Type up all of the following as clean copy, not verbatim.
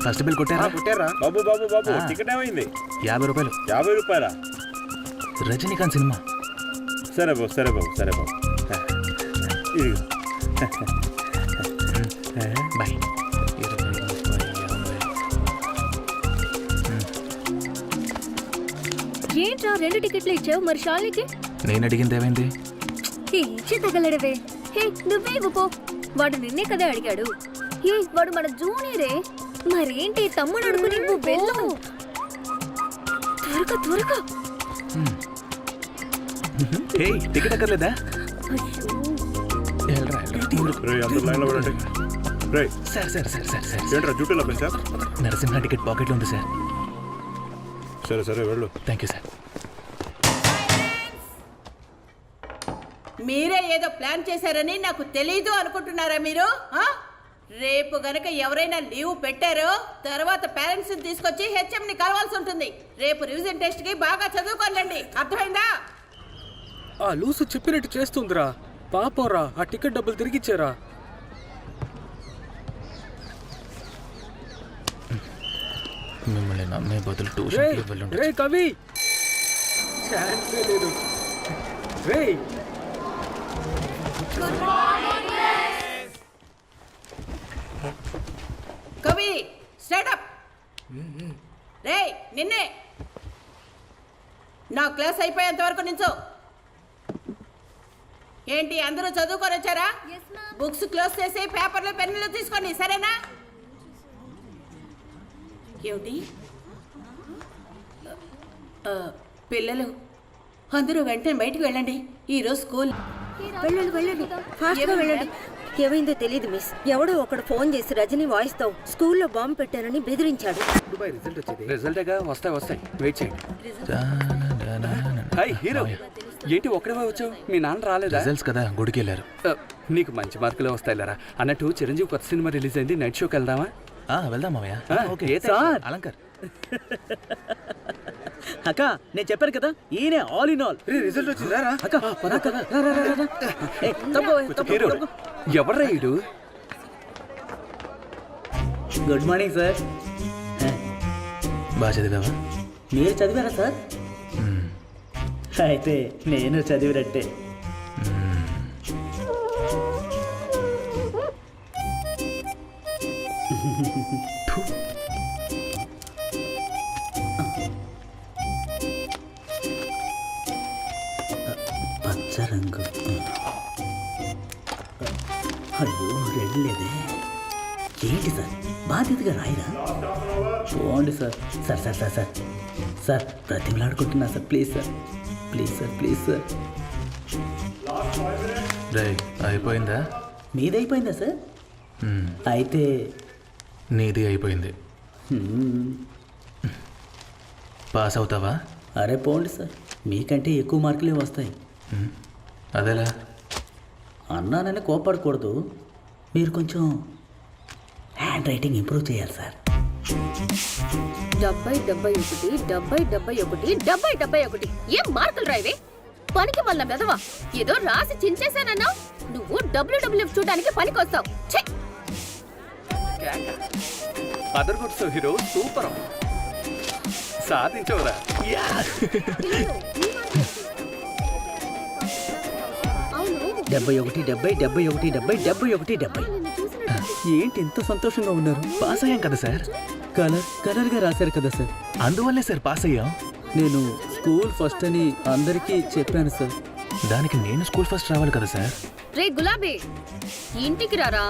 First bill కొట్టారా? బాబు బాబు బాబు ticket ఏమైంది? 50 రూపాయలు. 50 రూపాయలా? రజనీకాంత్ సినిమా. సరే బాబు సరే బాబు సరే బాబు. బాయ్. ఏంట్రా 2 టికెట్లు ఇచ్చావు, మరి షాలికి? నేను అడిగింది ఏమైంది? ఇచ్చి తగలడవే. హే నువ్వే ఇవ్వు. వాడు నిన్నే కదా అడిగాడు. ఏ వాడు మన జూనియరే. మరేంటి తమ్ముడు అడుగుని నువ్వు వెళ్ళు. త్వరగా త్వరగా. టికెట్ అక్కర్లేదా? నరసింహ టికెట్ పాకెట్లో ఉంది సార్. సరే సరే వెళ్ళు. Thank you sir. మీరే ఏదో ప్లాన్ చేశారని నాకు తెలీదు అనుకుంటున్నారా మీరు? రేపు గనక ఎవరైనా లీవ్ పెట్టారో తర్వాత పేరెంట్స్ తీసుకొచ్చి హెచ్ఎంని కలవాల్సి ఉంటుంది. రేపు రివిజన్ టెస్ట్ కి బాగా చదువుకోండి, అర్థమైందా? ఆ లూసు చెప్పినట్టు చేస్తుందిరా. పాపరా, ఆ టికెట్ డబ్బులు తిరిగిచ్చారా? మిమ్మల్ని నమ్మే బదులు ట్యూషన్కి వెళ్ళండి. రే కవి, ఛాన్సే లేదు. రే కవి స్టార్ట్ అప్. రే నిన్నే నా క్లాస్ అయిపోయేంత వరకు నించో. ఏంటి అందరూ చదువుకొని వచ్చారా? బుక్స్ క్లోజ్ చేసి పేపర్లు పెన్నులు తీసుకోండి, సరేనా? ఏమిటి పిల్లలు అందరూ వెంటనే బయటికి వెళ్ళండి. ఈరోజు స్కూల్. వెళ్ళండి వెళ్ళండి, ఫాస్ట్గా వెళ్ళండి. ఏమైందో తెలియదు మిస్. ఎవడో ఒకడు ఫోన్ చేసి రజనీ వాయిస్తో స్కూల్లో బాంబు పెట్టానని బెదిరించాడు. దుబాయ్ రిజల్ట్ వచ్చింది. రిజల్టేగా వస్తాయి వెయిట్ చేయండి. హాయ్ హీరో, ఏంటి ఒక్కడే వచ్చావు? మీ నాన్న రాలేదా? రిజల్ట్స్ కదా, గుడికి వెళ్ళారు. నీకు మంచి మార్కులే వస్తాయిలరా. అన్నట్టు చిరంజీవి కొత్త సినిమా రిలీజ్ అయింది, నైట్ షోకి వెళ్దామా? వెళ్దాం మామయ్య. Okay sir. అలంకర్ అక్క నేను చెప్పాను కదా, ఈయనే ఆల్ ఇన్ ఆల్. రిజల్ట్ వచ్చిందా? ఎవడ్రా ఈడు? Good morning sir. బాగా చదివావా? మీరు చదివారా సార్? అయితే నేను చదివినట్టే. పచ్చ రంగు. అయ్యో రెడ్ లేదే. ఏంటి సార్, బాధ్యతగా రాయరా? పోండి sir. Sir sir sir sir sir బ్రతిమలాడుకుంటున్నా sir, please sir, please sir, please sir. అయిపోయిందా? మీది అయిపోయిందా సార్? అయితే నీది అయిపోయింది. పాస్ అవుతావా? అరే పోండి సార్, మీకంటే ఎక్కువ మార్కులే వస్తాయి. అదేలా? అన్నానని కోపడకూడదు, మీరు కొంచెం హ్యాండ్ రైటింగ్ ఇంప్రూవ్ చేయాలి సార్. 70-71 ఏం మార్కులు రాయివే? పనికి వల్ల మెదవా, ఏదో రాసి చించేశానన్నావు. నువ్వు WWF చూడడానికి పనికొస్తావు. అదర్ గుడ్స్ హీరో, సూపర్, సాధించవరా? డెబ్బై ఏంటి ఇంత సంతోషంగా ఉన్నారు? పాస్ అయ్యాం కదా సార్. కలర్గా రాశారు కదా సార్. అందువల్లే సార్ పాస్ అయ్యాం. నేను స్కూల్ ఫస్ట్ అని అందరికీ చెప్పాను సార్. దానికి నేను స్కూల్ ఫస్ట్ రావాలి కదా సార్. రే గులాబీ, ఇంటికి రారా,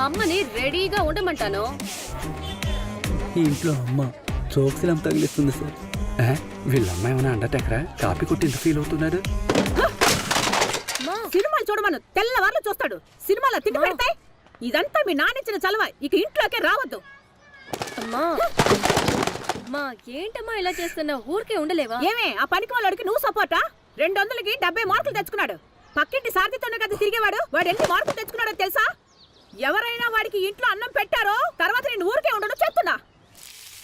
అమ్మని రెడీగా ఉండమంటాను. ఈ ఇంట్లో అమ్మ చోక్సిలం తగిలిస్తుంది సార్. వీళ్ళ అమ్మాయి ఏమైనా అండర్టేకరా? కాపీ కొట్టి ఇంత ఫీల్ అవుతున్నాడు. సినిమాలు చూడమను, తెల్లవార్లు చూస్తాడు. సినిమాలో తిండి పెడతాయి. ఇదంతా మీ నానిచ్చిన చలవ, ఇక ఇంట్లోకే రావద్దు. అమ్మా ఏంటమ్మా ఇలా చేస్తున్నావు? ఊరికే ఉండలేవా? ఏమే ఆ పనికి వాళ్ళకి నువ్వు సపోర్టా? 200కి 70 మార్కులు తెచ్చుకున్నాడు. పక్కింటి సారథితోనే కదా తిరిగేవాడు. వాడు ఎన్ని మార్కులు తెచ్చుకున్నాడో తెలుసా? ఎవరైనా వాడికి ఇంట్లో అన్నం పెట్టారో తర్వాత నేను ఊరికే ఉండను చెప్తున్నా.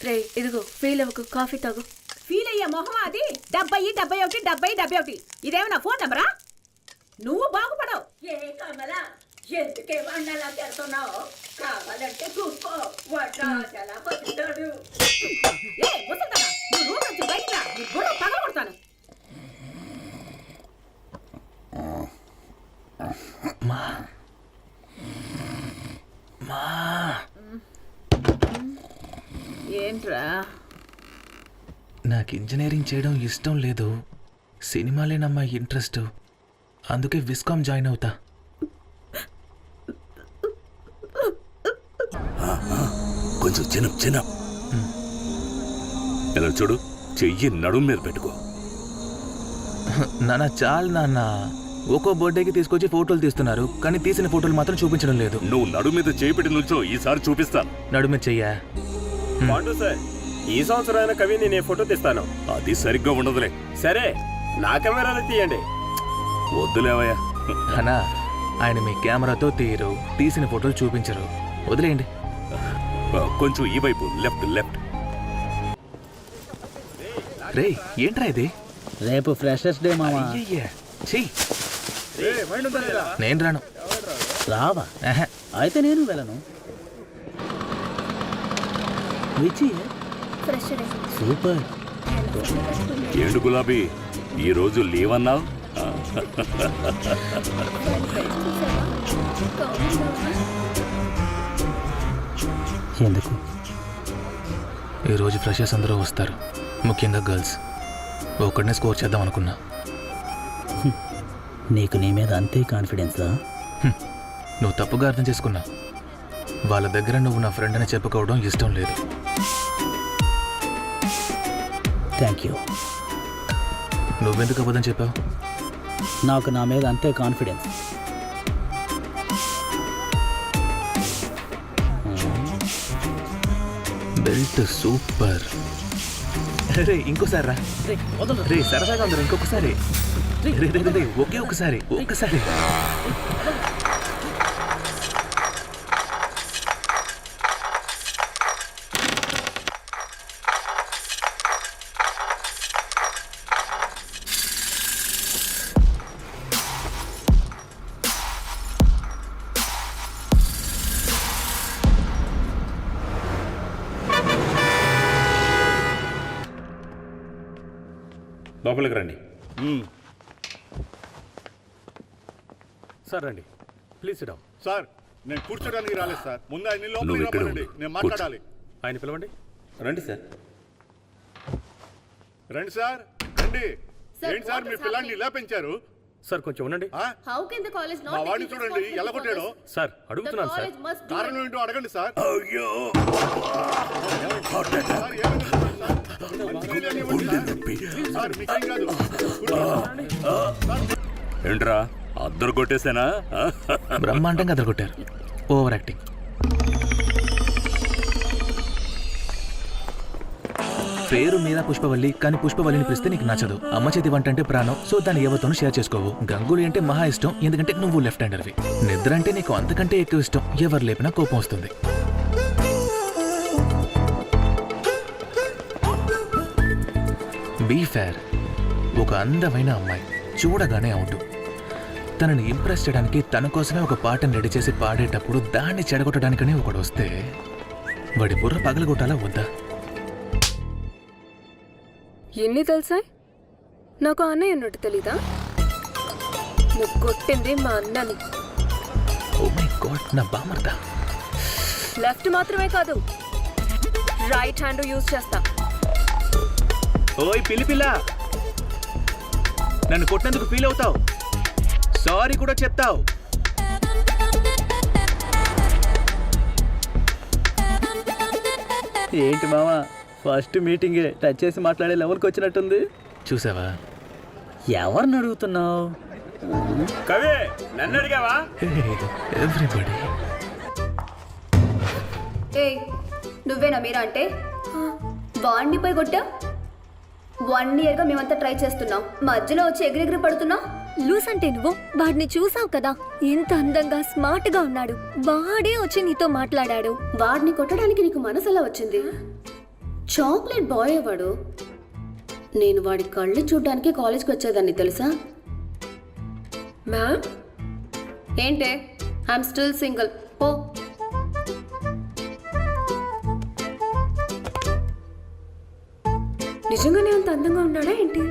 రే ఇదిగో, ఫీల్ అవ్వకు, కాఫీ తాగు. ఫీల్ అయ్యే మొహం అది. 70-71 ఇదేమన్నా ఫోన్ నెంబరా? నువ్వు బాగుపడవు. ఏ కమలా ఎందుకే వాడిని అలా తిడుతున్నావు? కావాలంటే చూసుకో, వాడు రాజు ఎలా బతుకుతాడు. ఏ ముసల్దానా, నువ్వు రూమ్ నుంచి బయటికి రా, నీ బుర్ర పగలగొడతాను. ఏంట్రా? నాకు ఇంజనీరింగ్ చేయడం ఇష్టం లేదు, సినిమాలేనమ్మా ఇంట్రెస్ట్. అందుకే విస్కామ్ జాయిన్ అవుతా. కొంచెం చిన్న ఇలా చూడు, చెయ్యి నడుము మీద పెట్టుకో. నాన్న చాలు నాన్న, ఒక్కో బర్త్డేకి తీసుకొచ్చి ఫోటోలు తీస్తున్నారు, కానీ తీసిన ఫోటోలు మాత్రం చూపించడం లేదు. నువ్వు నడుము మీద చేయి పెట్టి నుంచో, ఈసారి చూపిస్తాను. నడుమే చెయ్యా. పాండు సార్, ఈ సంవత్సరం కవిని నేను ఫోటో తీస్తాను. అది సరిగ్గా ఉండదులే. సరే, నా కెమెరాలో తీయండి. వద్దులేవయ్యా. అన్నా, ఆయన మీ కెమెరాతో తీయరు, తీసిన ఫోటోలు చూపించరు, వదిలేయండి. కొంచెం ఈ వైపు, లెఫ్ట్ లెఫ్ట్. రే ఏంట్రా ఇది? రేపు ఫ్రెషర్స్ డే మామ. అయ్యయ్యా, చెయ్యి. నేను రాను. రావా? ఆహా. అయితే నేను వెళ్ళను. విచి ఫ్రెష్ డే. సూపర్. ఏండు గులాబీ, ఈ రోజు లీవ్ అన్నావు? ఎందుకు? ఈరోజు ఫ్రెషర్స్ అందరూ వస్తారు, ముఖ్యంగా గర్ల్స్. ఒక్కడనే స్కోర్ చేద్దాం అనుకున్నా. నీకు నీ మీద అంతే కాన్ఫిడెన్సా? నువ్వు తప్పుగా అర్థం చేసుకున్నా. వాళ్ళ దగ్గర నువ్వు నా ఫ్రెండ్ అని చెప్పుకోవడం ఇష్టం లేదు. Thank you. నువ్వెందుకు అబద్ధం చెప్పావు? నాకు నా మీద అంతే కాన్ఫిడెన్స్. Belt super. రే ఇంకోసారి రా. రే సరదాగా ఉందరా, ఇంకొకసారి. రే రే రే, ఒకే ఒకసారి. లోపలికి రండి. సార్ రండి, ప్లీజ్ సిట్ డౌన్. సార్, నేను కూర్చోడానికి రాలేదు సార్. ముందు ఆయన నువ్వు లోపలికి ఇక్కడ రమ్మనండి, ఉండు. నేను మాట్లాడాలి. ఆయన పిలవండి. రండి సార్. రండి సార్, రండి. Sir, ఏంటి సార్, what మీ is పిల్లాడిని happening? ఇలా పెంచారు? సార్ కొంచెం ఉండండి. ఆ? How can the college not మా take వాడిని this చూడండి responsibility ఎలా for కొట్టాడో. this? సార్ The అడుగుతున్నాను సార్. college must do కారణం it. ఏంటో అడగండి సార్. అయ్యో, సార్, ఏమైంది సార్? మంచినీళ్ళు అని ఇవ్వండి సార్. నొప్పి. సార్, మీకేం కాదు. కూర్చోండి. ఏంట్రా అద్దరు కొట్టేసానా? బ్రహ్మాండంగా అదరగొట్టారు. Over acting. పేరు మీద పుష్పవల్లి, కానీ పుష్పవల్లిని పిలిస్తే నీకు నచ్చదు. అమ్మ చేతి వంట అంటే ప్రాణం, సో దాన్ని ఎవరితోనూ షేర్ చేసుకోవు. గంగూలీ అంటే మహా ఇష్టం, ఎందుకంటే నువ్వు లెఫ్ట్ హ్యాండర్వి. నిద్ర అంటే నీకు అంతకంటే ఎక్కువ ఇష్టం, ఎవరు లేపినా కోపం వస్తుంది. Be fair. ఒక అందమైన అమ్మాయి, చూడగానే అవుట్. తనని ఇంప్రెస్ చేయడానికి తన కోసమే ఒక పాటను రెడీ చేసి పాడేటప్పుడు దాన్ని చెడగొట్టడానికనే ఒకడు వస్తే వాడి బుర్ర పగలగొట్టాలా వద్దా? ఎన్ని తెలుసా? నాకు అన్నయ్య ఉన్నట్టు తెలీదా? నువ్వు కొట్టింది మా అన్నని. ఓ మై గాడ్, నా బామర్దా. లెఫ్ట్ మాత్రమే కాదు, రైట్ హ్యాండ్ యూజ్ చేస్తా. ఓయ్ పిల్లి పిల్ల, నన్ను కొట్టినందుకు ఫీల్ అవుతావు, సారీ కూడా చెప్తావు. ఏంటి మామ, ఫస్ట్ మీటింగే టచ్ చేసి మాట్లాడే లెవెల్కి వచ్చినట్టుంది. చూసావా? ఎవరిని అడుగుతున్నావు? కవి, నన్ను అడిగావా? ఎవ్రీబడి. ఏయ్, నువ్వేనా మీరా అంటే? వాడిని పోయి కొట్టా? 1 year గా మేమంతా ట్రై చేస్తున్నాం, మధ్యలో వచ్చి ఎగిరెగిరి పడుతున్నావు. లూస్ అంటే నువ్వు వాడిని చూసావు కదా, ఎంత అందంగా స్మార్ట్ గా ఉన్నాడు. వాడే వచ్చి నీతో మాట్లాడాడు. వాడిని కొట్టడానికి నీకు మనసు ఎలా వచ్చింది? చాక్లెట్ బాయ్ వాడు. నేను వాడి కళ్ళు చూడ్డానికి కాలేజ్కి వచ్చేదాన్ని తెలుసా? మ్యామ్, ఏంటే ఐఎమ్ స్టిల్ సింగిల్. పో. నిజంగానే అంత అందంగా ఉన్నాడా ఏంటి?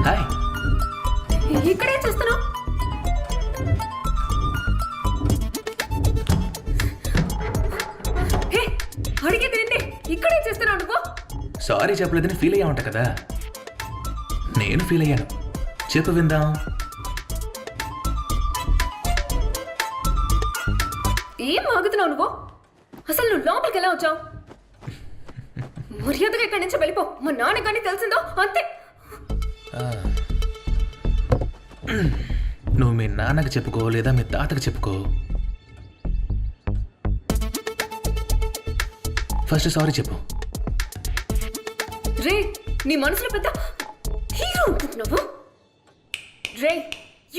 హాయ్. ఇక్కడేం చేస్తున్నావు? హే, అడిగేది నిన్నే. ఇక్కడేం చేస్తున్నావు నువ్వు? సారీ చెప్పలేదని ఫీల్ అయ్యా ఉంటా కదా. నేను ఫీల్ అయ్యాను. చెప్పు విందాం. ఏం ఆగుతున్నావు నువ్వు? అసలు నువ్వు లోపలికి ఎలా వచ్చావు? మర్యాదగా ఇక్కడి నుంచి వెళ్ళిపో. మా నాన్న కానీ తెలిసిందో అంతే. నువ్వు మీ నాన్నకి చెప్పుకో లేదా మీ తాతకి చెప్పుకో. ఫస్ట్ సారీ చెప్పు. రే, నీ మనసులో పెద్ద హీరో అనుకుంటున్నావు? రే,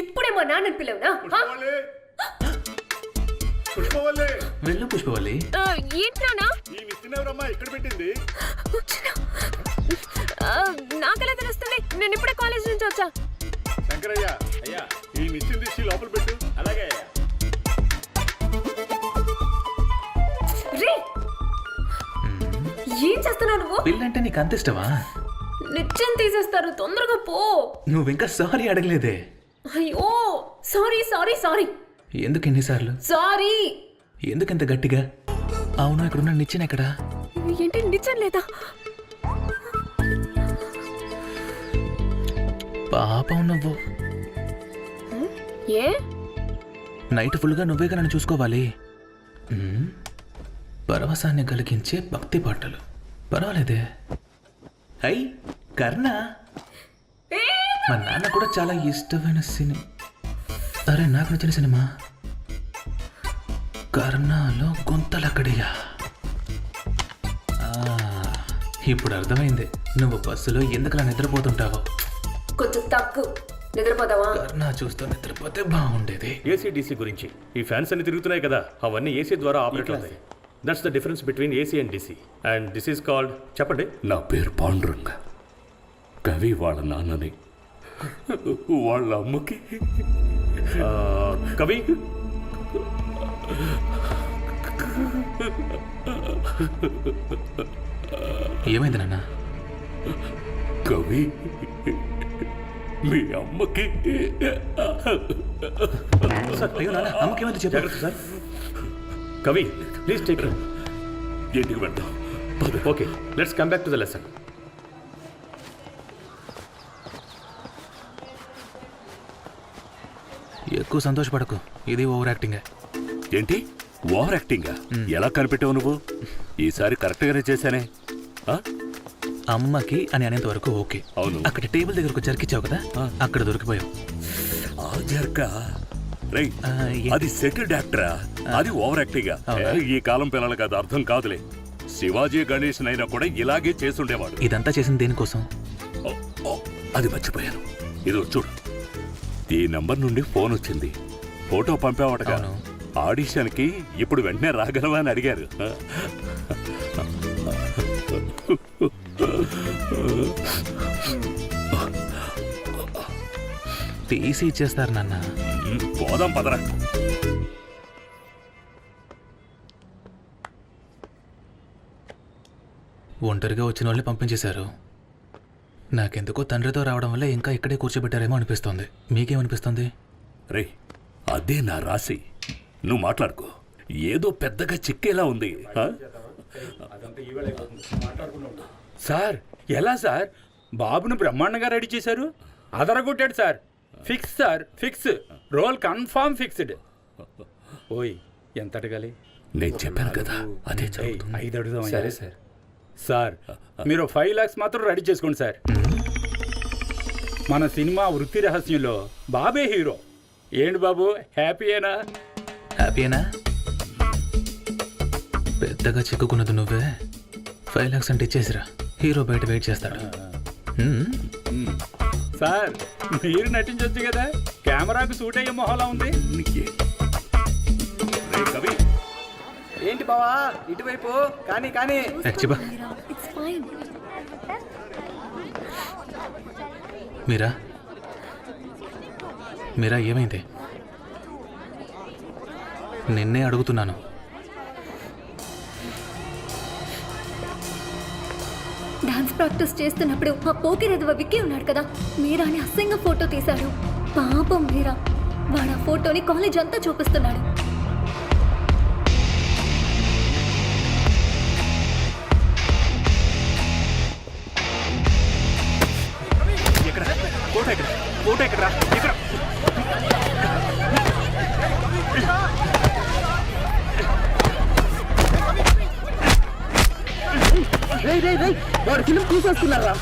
ఇప్పుడే మా నాన్నని పిలవునా? పుష్పవల్లి పుష్పవల్లి వెళ్ళు పుష్పవల్లి. ఏంటి నాన్న? ఈ మిస్టర్ ఎవరమ్మా ఇక్కడ పెట్టింది? నాకెలా తెలుస్తుంది? నేను ఇప్పుడే కాలేజ్ నుంచి వచ్చా. శంకరయ్య అయ్యా ఈ మిస్టర్ తీసి లోపల పెట్టు. అలాగే రే, ఏం చేస్తున్నావు నువ్వు? పిల్లంటే నీకు అంత ఇష్టమా? నిత్యం తీసేస్తారు. తొందరగా పో. నువ్వు ఇంకా సారీ అడగలేదే. అయ్యో, సారీ సారీ సారీ ఎందుకు ఎన్నిసార్లు? సారీ. ఎందుకు ఇంత గట్టిగా? అవును, ఇక్కడున్న నిచ్చెన ఎక్కడా? ఏంటి నిజం లేదా? పాపం నువ్వు. ఏ? నైట్ ఫుల్గా నువ్వేగా నన్ను చూసుకోవాలి. పరవశాన్ని కలిగించే భక్తి పాటలు. పర్వాలేదే. అయ్ కర్ణ. మా నాన్న కూడా చాలా ఇష్టమైన సినిమా. అరే, నాకు నచ్చిన సినిమా కర్ణలో గుంతలక్కడియా. ఇప్పుడు అర్థమైంది నువ్వు బస్సులో ఎందుకులా నిద్రపోతుంటావో. కొంచెం తక్కువ నిద్రపోతావా? కర్ణ చూస్తూ నిద్రపోతే బాగుండేది. ఏసీ డీసీ గురించి ఈ ఫ్యాన్స్ అన్ని తిరుగుతున్నాయి కదా, అవన్నీ ఏసీ ద్వారా ఆపరేట్ అవుతాయి. That's the difference between AC and DC. And this is called, చెప్పండి. నా పేరు పాండురంగ. కవి వాళ్ళ నాన్నని, వాళ్ళ అమ్మకి. కవి, ఏమైంది నాన్న? కవి మీ అమ్మకి. అయ్యో నాన్న, అమ్మకేమైంది చెప్పు. జాగ్రత్త సార్. కవి, ప్లీజ్ టేక్ ఇట్. ఇంటికి వెళ్దాం. Okay, let's come back to the lesson. ఎక్కువ సంతోషపడకు, ఇది ఓవర్ యాక్టింగ్. ఏంటి ఓవర్ యాక్టింగ్? ఎలా కనిపెట్టావు నువ్వు? ఈసారి కరెక్ట్ గానే చేశానే. ఆ? అమ్మకి అని అనేంత వరకు ఓకే. అవును. అక్కడ టేబుల్ దగ్గరకు జరికిచ్చావు కదా, అక్కడ దొరికిపోయావు. ఆ జర్క రైట్. అది సెటిల్డ్ యాక్టరా? అది ఓవర్ యాక్టింగ్. ఈ కాలం పిల్లలకి అది అర్థం కాదులే. శివాజీ గణేశన్ అయినా కూడా ఇలాగే చేసుండేవాడు. ఇదంతా చేసింది దేనికోసం? అది మర్చిపోయాను. ఇదో చూడు, ఈ నంబర్ నుండి ఫోన్ వచ్చింది. ఫోటో పంపావటగా. ఆడిషన్ కి ఇప్పుడు వెంటనే రాగలవా అని అడిగారు. టీసీ ఇచ్చేస్తారు నాన్న. పోదాం పదరా. ఒంటరిగా వచ్చిన వాళ్ళని పంపించేశారు. నాకెందుకో తండ్రితో రావడం వల్ల ఇంకా ఇక్కడే కూర్చోబెట్టారేమో అనిపిస్తోంది. మీకేమనిపిస్తుంది? రే, అదే నా రాశి. నువ్వు మాట్లాడుకో. ఏదో పెద్దగా చిక్కేలా ఉంది. సార్, ఎలా సార్? బాబును బ్రహ్మాండంగా రెడీ చేశారు. అదరగొట్టాడు sir. Fix sir, fix. Role confirm fixed. ఓయ్, ఎంత అడగాలి? నేను చెప్పాను కదా, అదే 5 అడుగుదాం. సరే సార్. సార్, మీరు 5 lakhs మాత్రం రెడీ చేసుకోండి సార్. మన సినిమా వృత్తి రహస్యంలో బాబే హీరో. ఏంటి బాబు, హ్యాపీయేనా? హ్యాపీయేనా? పెద్దగా చిక్కుకున్నది నువ్వే. 5 lakhs అంటే ఇచ్చేసిరా. హీరో బయట వెయిట్ చేస్తాడు. సార్, మీరు నటించొచ్చు కదా. కెమెరాకు సూట్ అయ్యే మొహలా ఉంది. రే, కవి ఏంటి బావా ఇటువైపు కానీ కానీ చిబా ఇట్స్ ఫైన్. మీరా మీరా ఏమైంది? నిన్నే అడుగుతున్నాను. డాన్స్ ప్రాక్టీస్ చేస్తున్నప్పుడు ఆ పోకిరెదవ విక్కీ ఉన్నాడు కదా, మీరాని అసహ్యంగా ఫోటో తీశాడు. పాపం మీరా, వాడు ఆ ఫోటోని కాలేజ్ అంతా చూపిస్తున్నాడు. ఎక్కడ ఫోటో ఎక్కడ ఫోటో ఎక్కడరా ఎక్కడ? వాడు ఫిలిం చూసేస్తున్నారా?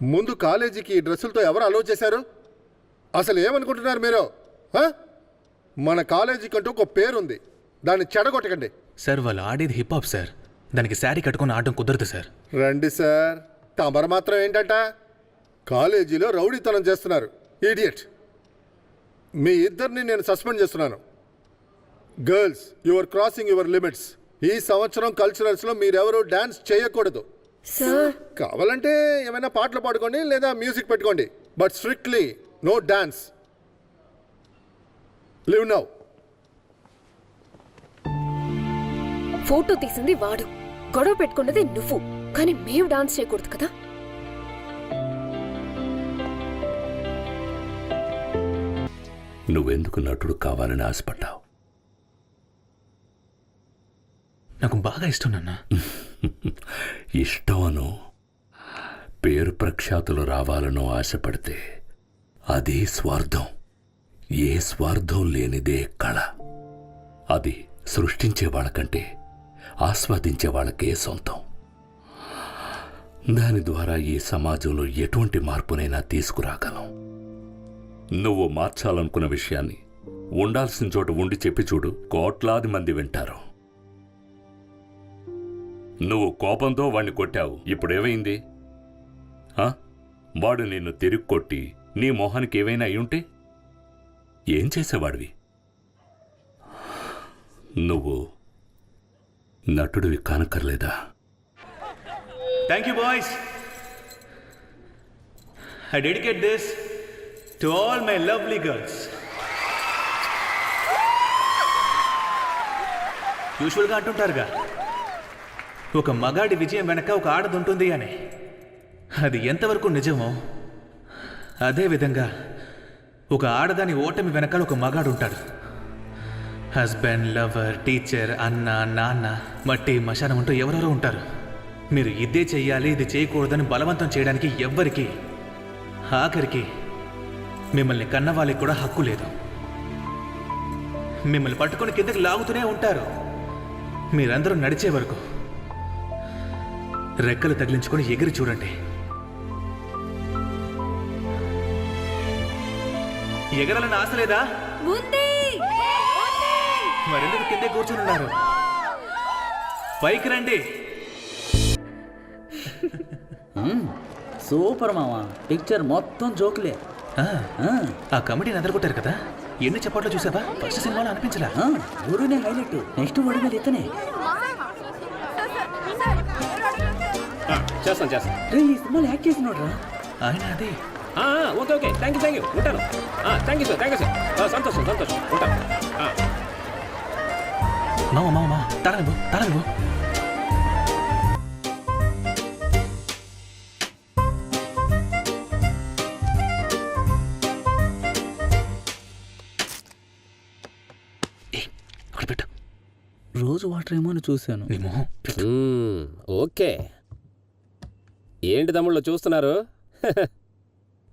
ముందు కాలేజీకి ఈ డ్రెస్సులతో ఎవరు అలౌ చేశారు? అసలు ఏమనుకుంటున్నారు మీరు? ఆ? మన కాలేజీకంటూ ఒక పేరుంది, దాన్ని చెడగొట్టకండి. సార్ వాళ్ళు ఆడేది హిప్ హాప్ సార్, దానికి శారీ కట్టుకొని ఆడడం కుదరదు సార్. రండి సార్. తమరు మాత్రం ఏంటంట కాలేజీలో రౌడీతనం చేస్తున్నారు. ఈడియట్. మీ ఇద్దరిని నేను సస్పెండ్ చేస్తున్నాను. Girls, your crossing your limits. ఈ సంవత్సరం కల్చరల్స్లో మీరెవరూ డాన్స్ చేయకూడదు. సార్ కావాలంటే ఏమైనా పాటలు పాడుకోండి లేదా మ్యూజిక్ పెట్టుకోండి, but strictly no dance. Live now. Photo తీసింది వాడు, గొడవ పెట్టుకున్నది నువ్వు, కానీ మేము డాన్స్ చేయకూడదు కదా. నువ్వెందుకు నటుడు కావాలని ఆశపడ్డావు? నాకు బాగా ఇష్టం నాన్న. ఇష్టమనో పేరు ప్రఖ్యాతులు రావాలనో ఆశపడితే అదే స్వార్థం. ఏ స్వార్థం లేనిదే కళ. అది సృష్టించే వాళ్ళకంటే ఆస్వాదించే వాళ్ళకే సొంతం. దాని ద్వారా ఈ సమాజంలో ఎటువంటి మార్పునైనా తీసుకురాగలం. నువ్వు మార్చాలనుకున్న విషయాన్ని ఉండాల్సిన చోట ఉండి చెప్పి చూడు, కోట్లాది మంది వింటారు. నువ్వు కోపంతో వాణ్ణి కొట్టావు, ఇప్పుడేమైంది? వాడు నిన్ను తిరిగి కొట్టి నీ మొహానికి ఏవైనా అయ్యుంటే ఏం చేసేవాడివి? నువ్వు నటుడివి కానక్కర్లేదా? Thank you boys. I dedicate this to all my lovely girls. యూజువల్గా అంటుంటారుగా, ఒక మగాడి విజయం వెనక ఒక ఆడది ఉంటుంది అని. అది ఎంతవరకు నిజమో అదేవిధంగా ఒక ఆడదాని ఓటమి వెనకాల ఒక మగాడు ఉంటాడు. హస్బెండ్, లవర్, టీచర్, అన్న, నాన్న, మట్టి, మశానం అంటూ ఎవరెవరో ఉంటారు. మీరు ఇదే చెయ్యాలి, ఇది చేయకూడదని బలవంతం చేయడానికి ఎవ్వరికి, ఆఖరికి మిమ్మల్ని కన్నవాళ్ళకి కూడా హక్కు లేదు. మిమ్మల్ని పట్టుకొని కిందకి లాగుతూనే ఉంటారు. మీరందరూ నడిచే వరకు రెక్కలు తగిలించుకొని ఎగిరి చూడండి. ఎగరాలని ఆశ లేదా? మరెందుకు కిందే కూర్చొని ఉన్నారు? పైకి రండి. సూపర్ మామా, పిక్చర్ మొత్తం జోకులే. ఆ కమిటీని ఎదరగొట్టారు కదా, ఎన్ని చప్పట్లు చూసావా? ఫస్ట్ సినిమాలో అనిపించలా? ఊరునే హైలైట్, నెక్స్ట్ ఊరి మీద ఇతనే. చేస్తాను చేస్తాను. రే, ఈ సినిమాలో యాక్ట్ చేసినోడు రా ఆయన. అదే ఓకే ఓకే, థ్యాంక్ యూ ఉంటాను. థ్యాంక్ యూ సార్, సంతోషం ఉంటాను. మామ తాళనివ్వు. అక్కడ పెట్టు. రోజు వాటర్ ఏమో అని చూశాను. నీ మొహం. ఓకే, ఏంటి తమ్ముళ్ళు చూస్తున్నారు?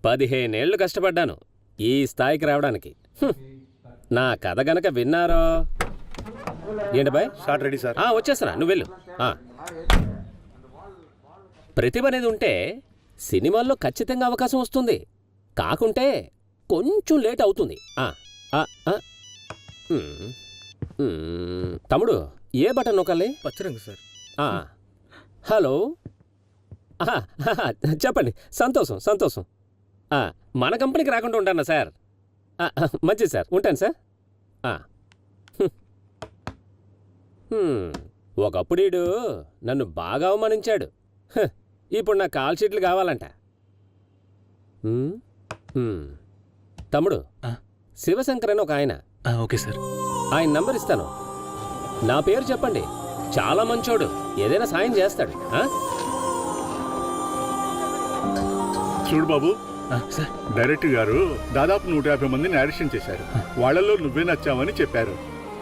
15 ఏళ్ళు కష్టపడ్డాను ఈ స్థాయికి రావడానికి. నా కథ గనక విన్నారో. ఏంటి బాయ్? Short ready sir. వచ్చేస్తున్నా, నువ్వు వెళ్ళు. ప్రతిభ అనేది ఉంటే సినిమాల్లో ఖచ్చితంగా అవకాశం వస్తుంది. కాకుంటే కొంచెం లేట్ అవుతుంది. తమ్ముడు, ఏ బటన్ నొక్కాలి? పచ్చరంగు సార్. హలో చెప్పండి. సంతోషం సంతోషం. మన కంపెనీకి రాకుండా ఉంటానా సార్? మంచిది సార్, ఉంటాను సార్. ఒకప్పుడు ఈడు నన్ను బాగా అవమానించాడు. ఇప్పుడు నా కాల్ షీట్లు కావాలంట. తమ్ముడు, శివశంకర్ అని ఒక ఆయన. Okay sir. ఆయన నంబర్ ఇస్తాను. నా పేరు చెప్పండి. చాలా మంచోడు, ఏదైనా సాయం చేస్తాడు. చూడు బాబు, సార్ డైరెక్టర్ గారు దాదాపు 150 మందిని ఆడిషన్ చేశారు. వాళ్ళలో నువ్వే నచ్చావని చెప్పారు.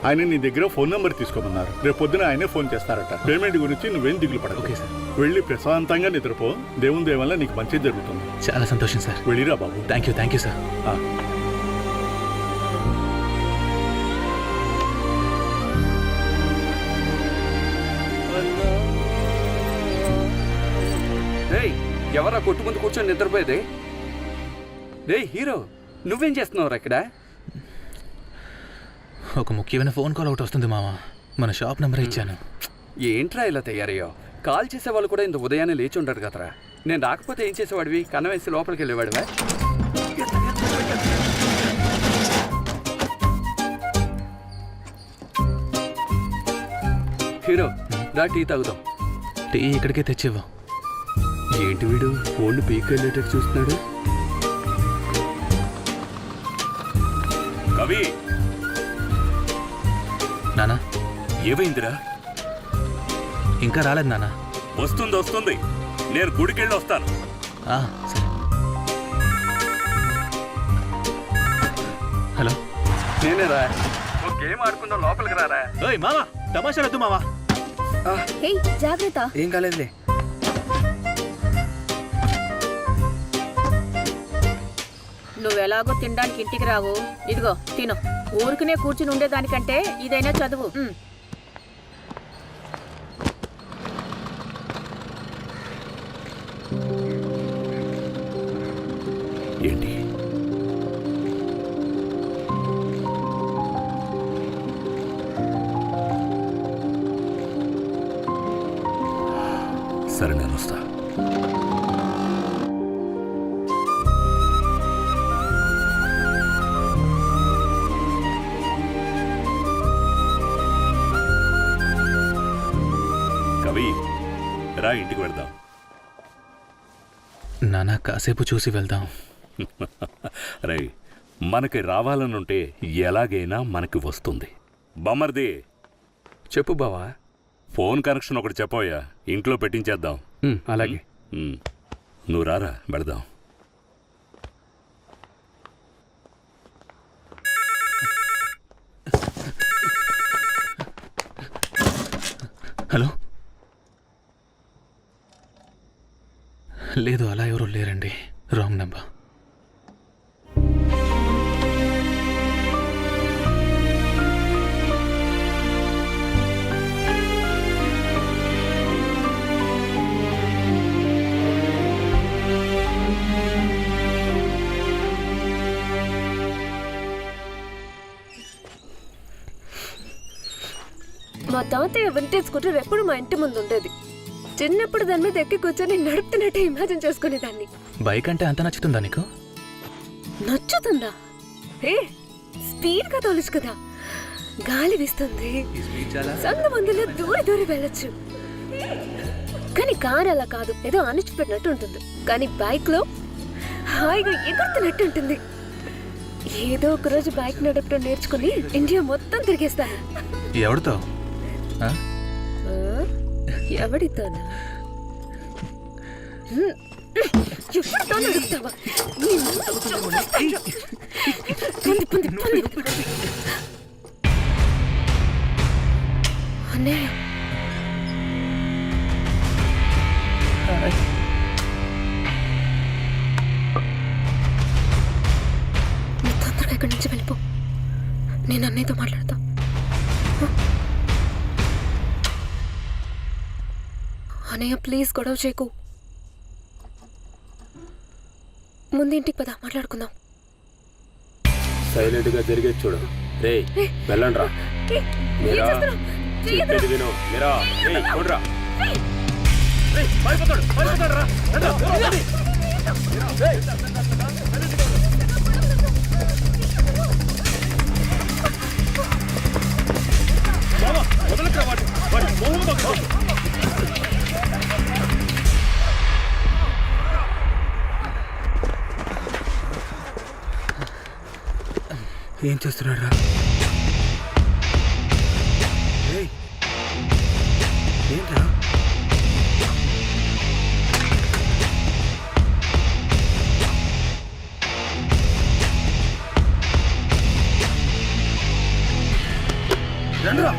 ఆయన నీ దగ్గర ఫోన్ నెంబర్ తీసుకోమన్నారు. రేపు పొద్దున ఆయనే ఫోన్ చేస్తారట. పేమెంట్ గురించి నువ్వేం దిగులు పడకు. Okay sir. వెళ్ళి ప్రశాంతంగా నిద్రపో. దేవుని దయ వల్ల నీకు మంచి జరుగుతుంది. చాలా సంతోషం సార్. వెళ్ళిరా బాబు. Thank you sir. ఎవరా కొట్టు ముందు కూర్చొని నిద్రపోయేది? రే హీరో, నువ్వేం చేస్తున్నావు ఇక్కడ? ఒక ముఖ్యమైన ఫోన్ కాల్ ఒకటి వస్తుంది మామ. మన షాప్ నెంబర్ ఇచ్చాను. ఏంట్రా ఇలా తయారయ్యో? కాల్ చేసేవాళ్ళు కూడా ఇంత ఉదయాన్నే లేచి ఉండరు కదరా. నేను రాకపోతే ఏం చేసేవాడివి? కన్నం వేసి లోపలికి వెళ్ళేవాడివా? హీరో, రా టీ తాగుదాం. టీ ఇక్కడికే తెచ్చివ్వు. ఏంటి వీడు ఫోన్ పీక్ వెళ్ళేటట్టు చూస్తున్నాడు? కవి, నానా ఏమైందిరా? ఇంకా రాలేదు నానా. వస్తుంది. నేను గుడికెళ్ళి వస్తాను. సరే. హలో, నేనేరా. ఒక గేమ్ ఆడుకుందాం, లోపలికి రారా. ఓయ్ మామా, తమాషా వద్దు మామా. హే జాగ్రత్త. ఏం కాలేదులే. నువ్వెలాగో తినడానికి ఇంటికి రావు. ఇదిగో తిను. ఊరికనే కూర్చుని ఉండేదానికంటే ఇదైనా చదువు. ఏంటి? సరే, నేను వస్తా. కవి, రా, ఇంటికి వెళ్దాం. నానా, కాసేపు చూసి వెళ్దాం. రై, మనకి రావాలనుంటే ఎలాగైనా మనకి వస్తుంది. బొమ్మర్ది, చెప్పు బావా. ఫోన్ కనెక్షన్ ఒకటి చెప్పోయా, ఇంట్లో పెట్టించేద్దాం. అలాగే. నువ్వు రారా, పెడదాం. హలో. లేదు, అలా ఎవరు లేరండి. Wrong number. మా తాతయ్య వింటేజ్ స్కూటర్ ఎప్పుడు మా ఇంటి ముందు ఉండేది. చిన్నప్పుడు దాని మీద ఎక్కి కూర్చొని నడుపుతున్నట్టే ఇమాజిన్ చేసుకునేదాన్ని. బైక్ అంటే అంత నచ్చుతుందా నీకు? నచ్చుతుందా? ఏ స్పీడ్ గా తోలచ్చు కదా, గాలి వీస్తుంది, సందు మందులో దూరి వెళ్ళొచ్చు. కానీ కార్ అలా కాదు, ఏదో అణిచిపెట్టినట్టు ఉంటుంది. కానీ బైక్ లో హాయిగా ఎగురుతున్నట్టు ఉంటుంది. ఏదో ఒక రోజు బైక్ నడపడం నేర్చుకుని ఇండియా మొత్తం తిరిగేస్తాను. ఎవరితో? ఎవడితోనా? ఎవరితో అడుగుతావా? అన్నయ్య, నువ్వు తొందరగా ఇక్కడి నుంచి వెళ్ళిపో. నేను అన్నయ్యతో మాట్లాడతా. అన్నయ్య ప్లీజ్ గొడవ చేయకు. ముందు ఇంటికి పద, మాట్లాడుకుందాం. సైలెంట్ గా జరిగేది చూడు. రే వెళ్ళండి రా. చెప్పేది విను. మీరా చూడరా. పారిపోతాడు రా రండి. బావా, వదలకురా వాడిని. వాడి మొహం పక్కన. ఏం చేస్తున్నాడు రా? ఏంట్రా? రండిరా.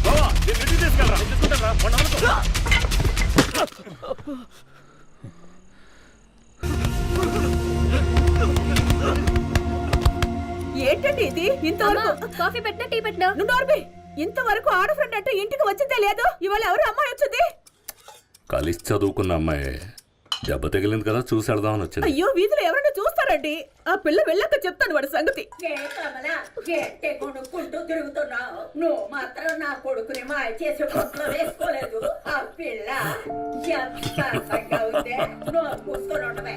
బావా, నేను ఇంటికి తీసుకెళ్ళరా. తీసుకుంటారా? వాడిని వదలకు. ఏంటండి ఇది ఇంతవరకు కాఫీ పెట్టినా టీ పెట్టినా నువ్వు నోర్మి ఇంతవరకు ఆడ ఫ్రెండ్ అంటూ ఇంటికి వచ్చిందే లేదు. ఇవాళ ఎవరు అమ్మాయి వచ్చింది? కలిసి చదువుకున్న అమ్మాయి దెబ్బ తగిలింది కదా చూసి వెళ్దామని వచ్చింది. అయ్యో వీధిలో ఎవరైనా చూస్తారండి. ఆ పిల్ల వెళ్ళాక చెప్తాను వాడి సంగతి. కొనుక్కుంటూ తిరుగుతున్నావు. నువ్వు మాత్రం నా కొడుకుని మాయ చేసి పొట్లో వేసుకోలేదు. ఆ పిల్ల ఎంత అందంగా ఉందే. నువ్వు కూర్చొని ఉండవే.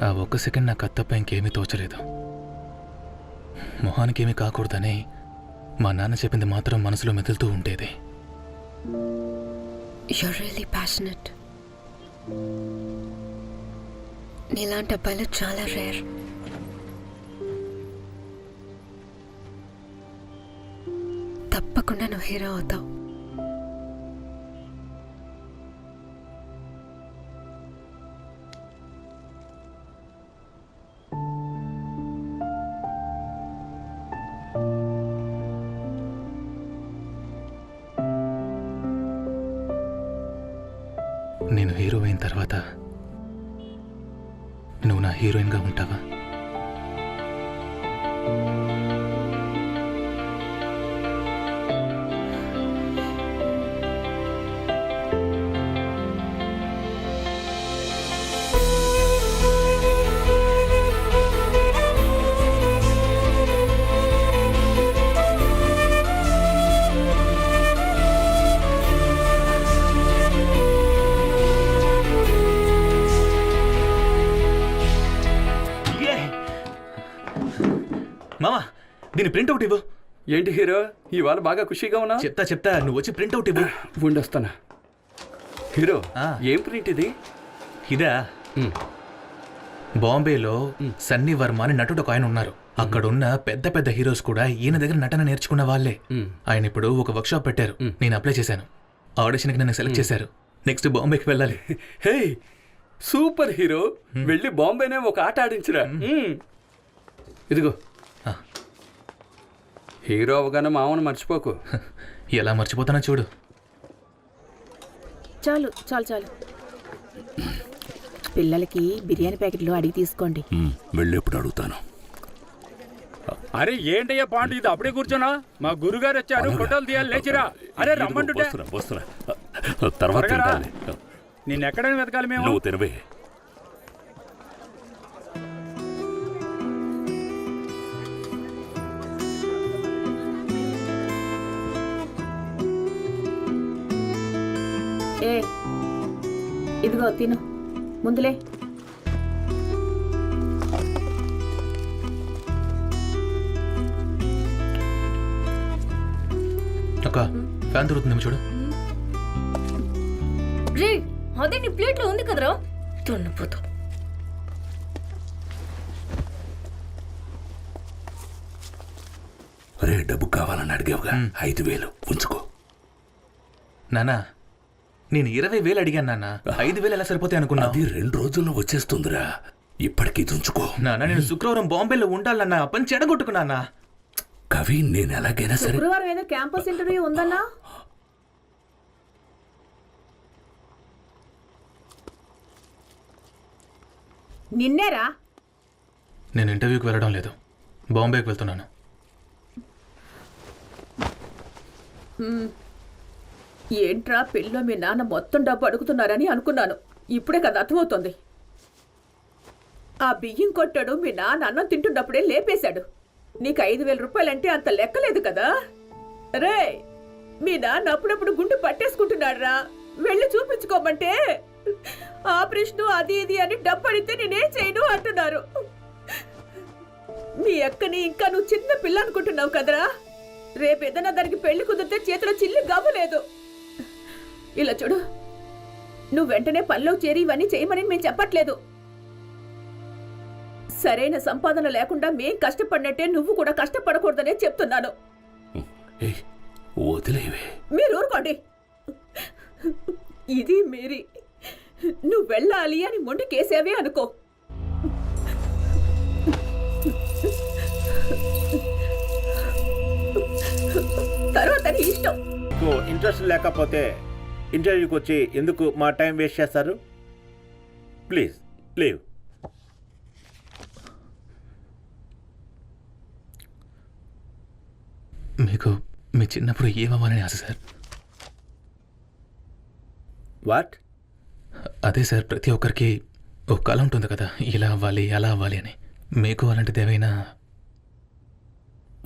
ఆ ఒక్క సెకండ్ నాకు అది తప్ప ఇంకేమీ తోచలేదు. మొహానికి ఏమీ కాకూడదని మా నాన్న చెప్పింది మాత్రం మనసులో మెదులుతూ ఉండేది. You're really passionate. నీలాంటి అబ్బాయిలు చాలా రేర్. తప్పకుండా నువ్వు హీరో అవుతావు. నేను హీరో అయిన తర్వాత నువ్వు నా హీరోయిన్గా ఉంటావా? మామా, దీని ప్రింట్అవుట్ ఇవ్వు. ఏంటి హీరో ఇవాళ బాగా ఖుషీగా ఉన్నా? చెప్తా నువ్వు వచ్చి ప్రింట్అవుట్ ఇవ్వు. ఉండొస్తానా హీరో? ఆ. ఏం ప్రింట్ ఇది? ఇదా? బాంబేలో సన్నీ వర్మ అని నటుడు ఒక ఆయన ఉన్నారు. అక్కడున్న పెద్ద పెద్ద హీరోస్ కూడా ఈయన దగ్గర నటన నేర్చుకున్న వాళ్ళే. ఆయన ఇప్పుడు ఒక వర్క్షాప్ పెట్టారు. నేను అప్లై చేశాను. ఆడిషన్కి నన్ను సెలెక్ట్ చేశారు. నెక్స్ట్ బాంబేకి వెళ్ళాలి. హే సూపర్ హీరో, వెళ్ళి బాంబేనే ఒక ఆట ఆడించురా. ఇదిగో హీరో అవగానే మామను మర్చిపోకు. ఎలా మర్చిపోతానో చూడు. చాలు చాలు చాలు. పిల్లలకి బిర్యానీ ప్యాకెట్లు అడిగి తీసుకోండి. వెళ్ళేప్పుడు అడుగుతాను. అరే ఏంటయ్యా పాండు, ఇది అప్పుడే కూర్చోనా? మా గురుగారు వచ్చారు, ఫోటోలు తీయాలి, లేచిరా. అరే రమ్మంటుంటే వస్తున్నా తర్వాత తింటాలే. నేను ఎక్కడైనా వెతకాలి మేము? నువ్వు తినవే. ఏ ఇదిగో తిను ముందులే. అక్క, ఫ్యాన్ తిరుగుతుందేమో చూడు. రే, అదే నీ ప్లేట్లో ఉంది కదరా. తున్నపోతూ రే డబ్బు కావాలని అడిగావుగా, 5,000 ఉంచుకో. నానా, నేను 20,000 అడిగాను నాన్న. 5,000 ఎలా సరిపోతాయి అనుకున్నా? అది 2 రోజుల్లో వచ్చేస్తుందిరా. ఇప్పటికీ ఉంచుకో. నాన్న, నేను శుక్రవారం బాంబేలో ఉండాలన్నా. పని చెడగొట్టుకున్నా. కవి, నేను ఎలాగైనా సరే. శుక్రవారం ఏదో క్యాంపస్ ఇంటర్వ్యూ ఉందన్నా? నిన్నేరా? నేను ఇంటర్వ్యూకి వెళ్ళడం లేదు, బాంబేకి వెళ్తున్నాను. ఏంట్రా పిల్ల మీ నాన్న మొత్తం డబ్బు అడుగుతున్నారని అనుకున్నాను. ఇప్పుడే కదా అర్థమవుతోంది. ఆ బియ్యం కొట్టాడు మీ నాన్న అన్నం తింటున్నప్పుడే లేపేశాడు. నీకు 5,000 రూపాయలంటే అంత లెక్కలేదు కదా. రే, మీ నాన్న అప్పుడప్పుడు గుండు పట్టేసుకుంటున్నాడు రా. వెళ్ళి చూపించుకోమంటే ఆపరేషన్ అది ఇది అని డబ్బు అడిగితే నేనేం చేయను అంటున్నారు. మీ అక్కని ఇంకా నువ్వు చిన్న పిల్ల అనుకుంటున్నావు కదరా. రేపు ఏదైనా దానికి పెళ్లి కుదిరితే చేతిలో చిల్లి గవ్వలేదు. ఇలా చూడు, నువ్వు వెంటనే పనిలో చేరి ఇవన్నీ చేయమని మేము చెప్పట్లేదు. సరైన సంపాదన లేకుండా మేం కష్టపడినట్టే నువ్వు కూడా కష్టపడకూడదనే చెప్తున్నాను. వదిలేవే. మీరు ఊరుకోండి. ఇది మేరీ, నువ్వు వెళ్ళాలి అని మొండికేసావే అనుకో. తర్వాత నీ ఇష్టం. ఇంట్రెస్ట్ లేకపోతే ఇంటర్వ్యూకి వచ్చి ఎందుకు మా టైం వేస్ట్ చేస్తారు? Please leave. మీకు మీ చిన్నప్పుడు ఏమవ్వాలని ఆశ సార్? వాట్? అదే సార్, ప్రతి ఒక్కరికి ఒక కళ ఉంటుంది కదా, ఇలా అవ్వాలి అలా అవ్వాలి అని. మీకు అలాంటిది ఏమైనా?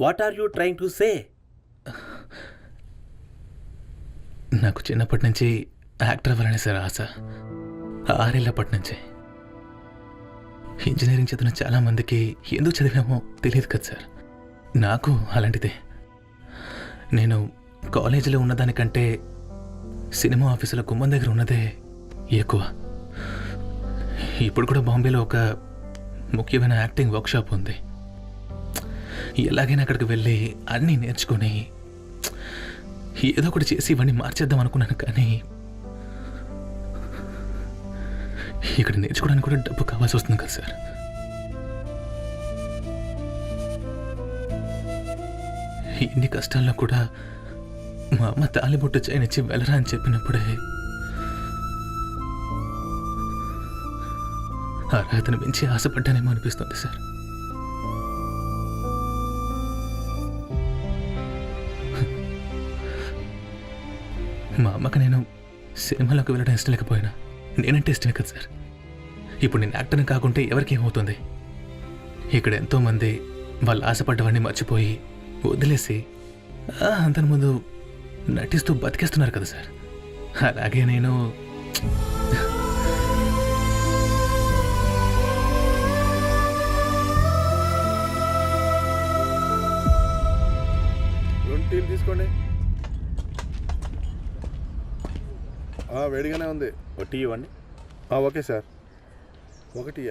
What are you trying to say? నాకు చిన్నప్పటి నుంచి యాక్టర్ అవ్వాలని సార్ ఆశ. 6 ఏళ్ళప్పటి నుంచి. ఇంజనీరింగ్ చదివిన చాలామందికి ఎందుకు చదివామో తెలియదు కదా సార్. నాకు అలాంటిదే. నేను కాలేజీలో ఉన్నదానికంటే సినిమా ఆఫీసులో గుమ్మం దగ్గర ఉన్నదే ఎక్కువ. ఇప్పుడు కూడా బాంబేలో ఒక ముఖ్యమైన యాక్టింగ్ వర్క్షాప్ ఉంది. ఎలాగైనా అక్కడికి వెళ్ళి అన్నీ నేర్చుకొని ఏదో ఒకటి చేసి ఇవన్నీ మార్చేద్దాం అనుకున్నాను. కానీ ఇక్కడ నేర్చుకోవడానికి కూడా డబ్బు కావాల్సి వస్తుంది కదా సార్. ఇన్ని కష్టాల్లో కూడా మా అమ్మ తాలిబొట్టు చేయనిచ్చి వెళ్ళరా అని చెప్పినప్పుడే అర్హతను మించి ఆశపడ్డానేమో అనిపిస్తుంది సార్. మా అమ్మకి నేను సినిమాలోకి వెళ్ళడం ఇష్టం లేకపోయినా నేనంటే ఇష్టమే కదా సార్. ఇప్పుడు నేను యాక్టర్ని కాకుంటే ఎవరికి ఏమవుతుంది? ఇక్కడ ఎంతోమంది వాళ్ళు ఆశపడ్డవన్నీ మర్చిపోయి వదిలేసి అంతకు ముందు నటిస్తూ బతికేస్తున్నారు కదా సార్. అలాగే నేను టీలు తీసుకోండి. వేడిగానే ఉంది. టీ ఇవ్వండి. Okay sir. 1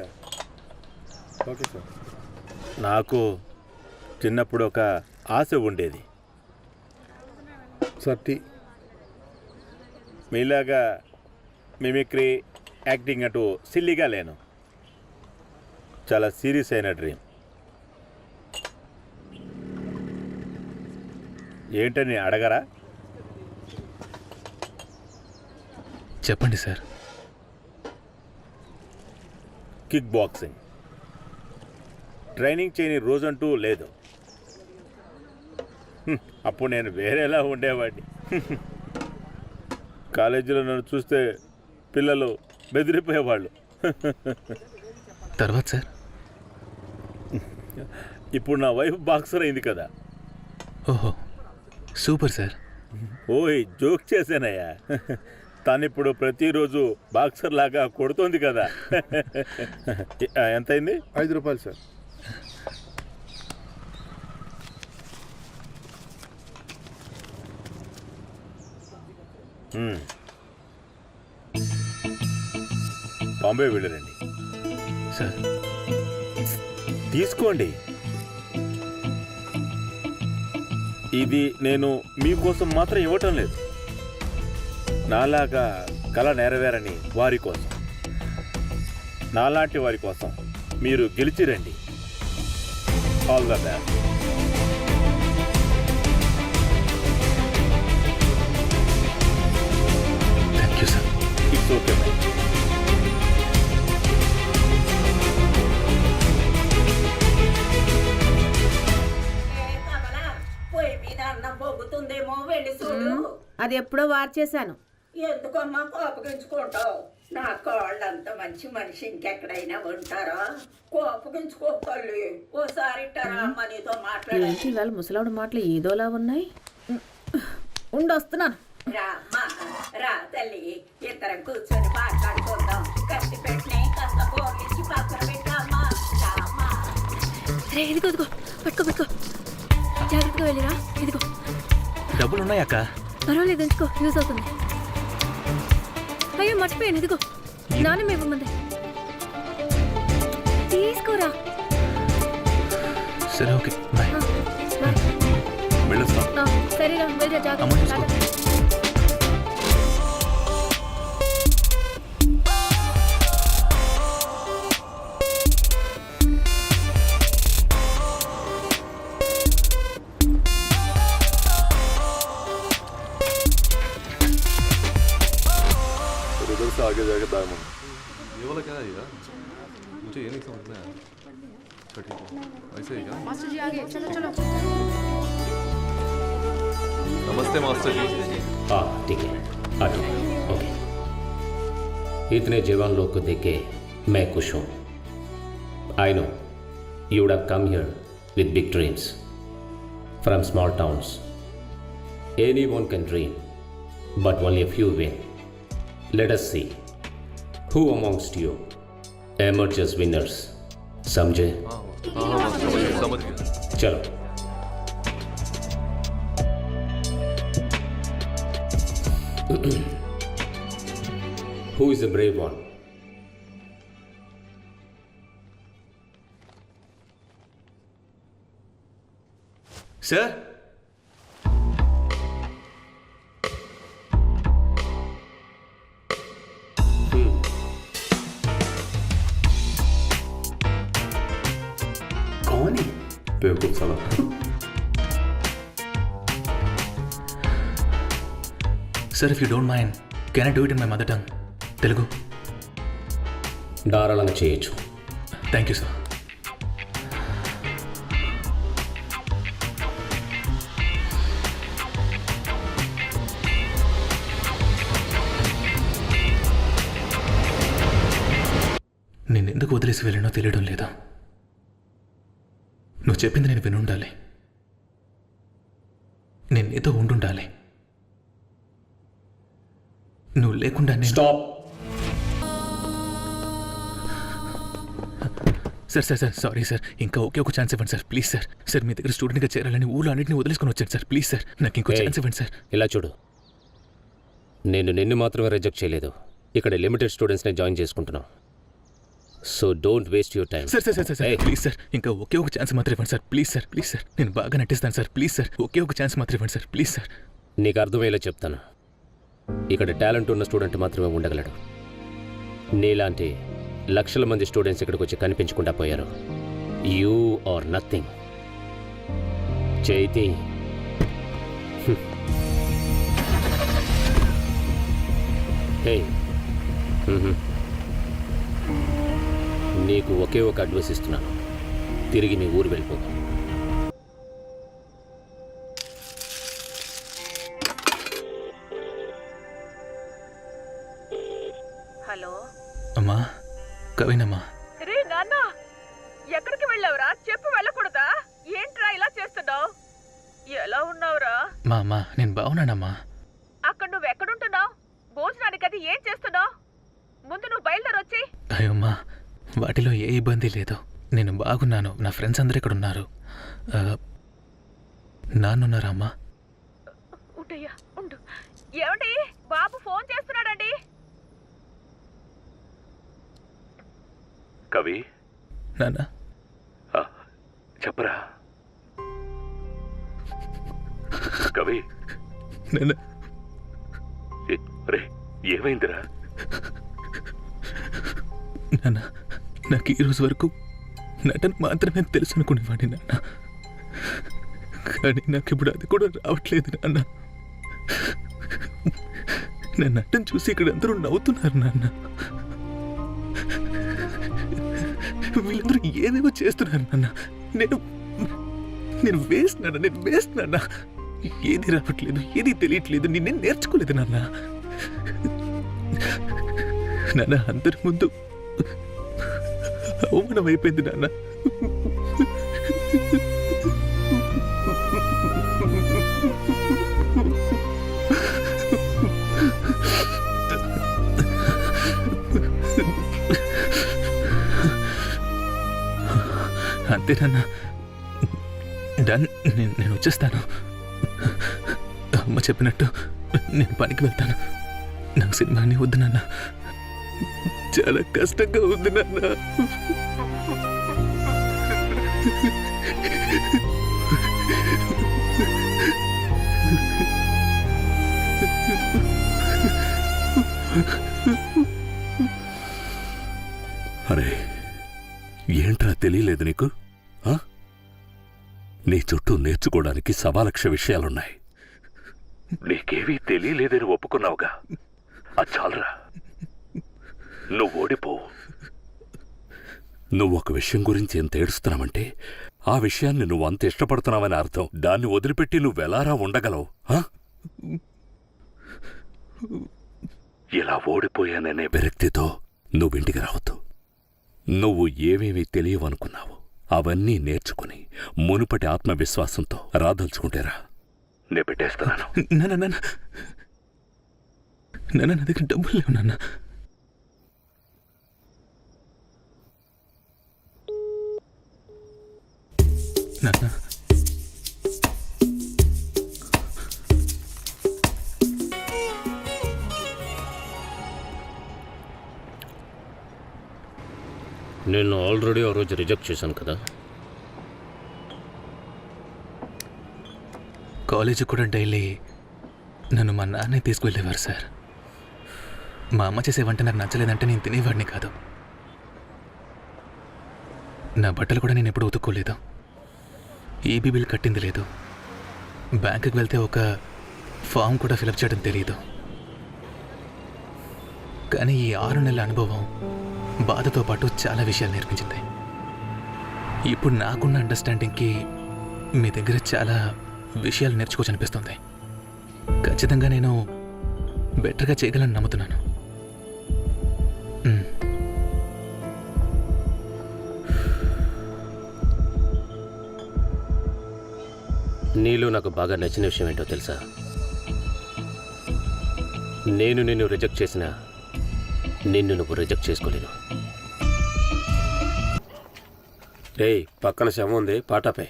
okay sir. నాకు చిన్నప్పుడు ఒక ఆశ ఉండేది సార్. టీ. మీలాగా మిమిక్రీ, యాక్టింగ్ అటు సిల్లీగా లేను. చాలా సీరియస్ అయిన డ్రీమ్. ఏంటని అడగరా? చెప్పండి సార్. Kick boxing. ట్రైనింగ్ చేయని రోజంటూ లేదు. అప్పుడు నేను వేరేలా ఉండేవాడిని. కాలేజీలో నన్ను చూస్తే పిల్లలు బెదిరిపోయేవాళ్ళు. తర్వాత సార్? ఇప్పుడు నా వైఫ్ బాక్సర్ అయింది కదా. ఓహో, సూపర్ సార్. ఓయ్, జోక్ చేశానయ్యా. తనిప్పుడు ప్రతిరోజు బాక్సర్ లాగా కొడుతోంది కదా. ఎంతైంది? 5 రూపాయలు సార్. బాంబే వెళ్ళరండి సార్. తీసుకోండి. ఇది నేను మీకోసం మాత్రం ఇవ్వటం లేదు. నాలాగా కళ నెరవేరని వారి కోసం, నాలాంటి వారి కోసం మీరు గెలిచిరండి. All the best. Thank you sir. It's okay ma'am. పొయ్యి మీద అన్నం పొగుతుందేమో వెళ్ళి చూడు. అది ఎప్పుడో వార్ చేశాను. ఎందుకమ్మా కోపగించుకుంటావు? నా కోళ్ళంత మంచి మనిషి ఇంకెక్కడైనా ఉంటారా? కోపగించుకోవాలి. ఓసారి ఇట్టారా అమ్మ నీతో మాట్లాడాలి. ఏంటి ఇవాళ ముసలాడు మాటలు ఏదోలా ఉన్నాయి. ఉండొస్తున్నాను. రా అమ్మా, రా తల్లి, ఇద్దరం కూర్చొని మాట్లాడుకుందాం. కత్తి పెట్టినే కాస్త పోలిచ్చి పక్కన పెట్టామ్మా. రా అమ్మా. రే ఇదిగో ఇదిగో పట్టుకో జాగ్రత్తగా వెళ్ళిరా. ఇదిగో డబ్బులు ఉన్నాయక్క? పర్వాలేదు ఉంచుకో, యూజ్ అవుతుంది. అయ్యో మర్చిపోయాను, ఇదిగో నాన్నమ్మ ఇవ్వమంది, తీసుకోరా. సరే ఓకే బాయ్. వెళ్ళొస్తా. సరేరా వెళ్ళరా, అమ్మ చూసుకో. జాగ్రత్త. आगे जाके दामन ये वाला क्या है यार, मुझे ये नहीं समझ में आया। ठीक है ऐसे ही क्या? मास्टर जी आगे चलो चलो। नमस्ते मास्टर जी। हाँ ठीक है, आ जाओ। ओके, इतने जवान लोग को देख के मैं खुश हूँ। I know you would have come here with big dreams from small towns. Anyone can dream, but only a few win. Let us see who amongst you emerges winners. समझे? हाँ समझ गया। चलो. Who is the brave one? Sir? कौन है? बेवकूफ साला। Sir, if you don't mind, can I do it in my mother tongue? Telugu? ధారాళంగా చేయొచ్చు. Thank you, sir. నేను ఎందుకు వదిలేసి వెళ్ళినో తెలియడం లేదా? నువ్వు చెప్పింది నేను వినుండాలి, నేను నీతో ఉండుండాలి. నువ్వు లేకుండా నేను... stop. Sir sir sir sorry sir, ఇంకా ఒకే ఒక ఛాన్స్ ఇవ్వండి సార్ ప్లీజ్ సార్. సార్ మీ దగ్గర స్టూడెంట్గా చేరాలని ఊళ్ళో అన్నింటినీ వదిలేసుకొని వచ్చాను సార్ ప్లీజ్ సార్, నాకు ఇంకో ఛాన్స్ ఇవ్వండి సార్. ఇలా చూడు, నేను నిన్ను మాత్రమే రిజెక్ట్ చేయలేదు, ఇక్కడ లిమిటెడ్ స్టూడెంట్స్ని జాయిన్ చేసుకుంటున్నాం. So don't waste your time. Sir sir sir sir please sir, ఇంకా ఒకే ఒక ఛాన్స్ మాత్రం ఇవ్వండి sir please sir please sir, నేను బాగా నటిస్తాను సార్ ప్లీజ్ సార్, ఒకే ఒక ఛాన్స్ మాత్రం ఇవ్వండి సార్ ప్లీజ్ సార్. నీకు అర్థమయ్యేలా చెప్తాను, ఇక్కడ టాలెంట్ ఉన్న స్టూడెంట్ మాత్రమే ఉండగలడు. నీలాంటి లక్షల మంది స్టూడెంట్స్ ఇక్కడికి వచ్చి కనిపించకుండా పోయారు. You are nothing. Chaiti, hey, నీకు ఒకే ఒక అడ్వైస్ ఇస్తున్నాను, తిరిగి నీ ఊరు వెళ్ళిపో. హలో అమ్మా, కవినమ్మా. రే నాన్న, ఎక్కడికి వెళ్ళావురా? చెప్పు వెళ్ళకూడదా? ఏంట్రా ఇలా చేస్తున్నావు? ఎలా ఉన్నావురా? మా అమ్మా, నేను బాగున్నానమ్మా. అక్కడ నువ్వు ఎక్కడుంటున్నావు? భోజనానికి అది ఏం చేస్తున్నావు? ముందు నువ్వు బయలుదేరొచ్చి. అయ్యమ్మా, వాటిలో ఏ ఇబ్బంది లేదు, నేను బాగున్నాను. నా ఫ్రెండ్స్ అందరూ ఇక్కడ ఉన్నారు. నాన్నున్నారా అమ్మా? ఉంటయ్యా ఉండు. ఏమండి, బాబు ఫోన్ చేస్తున్నాడండి. కవి, నాన్న చెప్పరా కవి. నాన్న, రే ఏమైందిరా? నాన్న, నాకు ఈరోజు వరకు నటన మాత్రమే తెలుసు అనుకునేవాడిని నాన్న, కానీ నాకు ఇప్పుడు అది కూడా రావట్లేదు నాన్న. నా నటన చూసి ఇక్కడ అందరూ నవ్వుతున్నారు నాన్న. వీళ్ళందరూ ఏదేవో చేస్తున్నారు నాన్న. నేను వేస్ట్ నాన్న, నేను వేస్ట్ నాన్న. ఏది రావట్లేదు, ఏది తెలియట్లేదు, నిన్నేం నేర్చుకోలేదు నాన్న. నాన్న అందరి ముందు అవమానం అయిపోయింది నాన్న. అంతేనన్నా, డన్. నేను వచ్చేస్తాను. అమ్మ చెప్పినట్టు నేను పనికి వెళ్తాను. నాకు సినిమాని వద్దు నాన్న, చాలా కష్టంగా ఉంది నాన్న. అరే ఏంట్రా తెలియలేదు నీకు? నీ చుట్టూ నేర్చుకోవడానికి సవాలక్ష విషయాలున్నాయి. నీకేవీ తెలియలేదని ఒప్పుకున్నావుగా, అది చాలరా. నువ్వు ఓడిపోవు. నువ్వు ఒక విషయం గురించి ఎంత ఏడుస్తున్నావంటే ఆ విషయాన్ని నువ్వు అంత ఇష్టపడుతున్నావని అర్థం. దాన్ని వదిలిపెట్టి నువ్వెలారా ఉండగలవు? ఇలా ఓడిపోయాననే విరక్తితో నువ్వింటికి రావద్దు. నువ్వు ఏమేమి తెలియవనుకున్నావు అవన్నీ నేర్చుకుని మునుపటి ఆత్మవిశ్వాసంతో రాదలుచుకుంటేరా. నే పెట్టేస్తున్నాను. నాన్న నా దగ్గర డబ్బులు లేవు నాన్న. నాన్న నేను ఆల్రెడీ ఆ రోజు రిజెక్ట్ చేశాను కదా. కాలేజీ కూడా డైలీ నన్ను మా నాన్నే తీసుకువెళ్ళేవారు సార్. మా అమ్మ చేసే వంట నాకు నచ్చలేదంటే నేను తినేవాడిని కాదు. నా బట్టలు కూడా నేను ఎప్పుడు ఉతుక్కోలేదు. ఈబీ బిల్ కట్టింది లేదు. బ్యాంకుకి వెళ్తే ఒక ఫామ్ కూడా ఫిలప్ చేయడం తెలియదు. కానీ ఈ 6 నెలల అనుభవం బాధతో పాటు చాలా విషయాలు నేర్పించింది. ఇప్పుడు నాకున్న అండర్స్టాండింగ్కి మీ దగ్గర చాలా విషయాలు నేర్చుకోవచ్చు అనిపిస్తుంది. ఖచ్చితంగా నేను బెటర్గా చేయగలను నమ్ముతున్నాను. నీలో నాకు బాగా నచ్చిన విషయం ఏంటో తెలుసా? నేను నిన్ను రిజెక్ట్ చేసినా నిన్ను నువ్వు రిజెక్ట్ చేసుకోలేను. రేయ్, పక్కన శవం ఉంది, పాటాపై.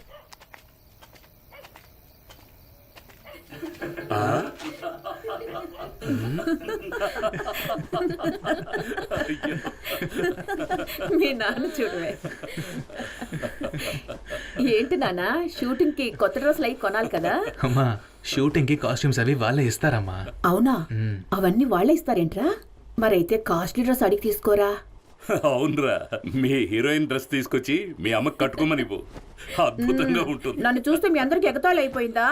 మీ నాన్న చూడవే. ఏంటి నాన్న, షూటింగ్ కి కొత్త డ్రెస్సులు అయి కొనాలి కదా? అమ్మా, షూటింగ్కి కాస్ట్యూమ్స్ అవి వాళ్ళే ఇస్తారమ్మా. అవునా? అవన్నీ వాళ్ళే ఇస్తారేంట్రా? మరైతే కాస్ట్లీ డ్రెస్ అడిగి తీసుకోరా. అవునరా, మీ హీరోయిన్ డ్రెస్ తీసుకొచ్చి మీ అమ్మకి కట్టుకోమని ఇవ్వు. అద్భుతంగా ఉంటుంది. నన్ను చూస్తే మీ అందరికి ఎగతాళి అయిపోయిందా?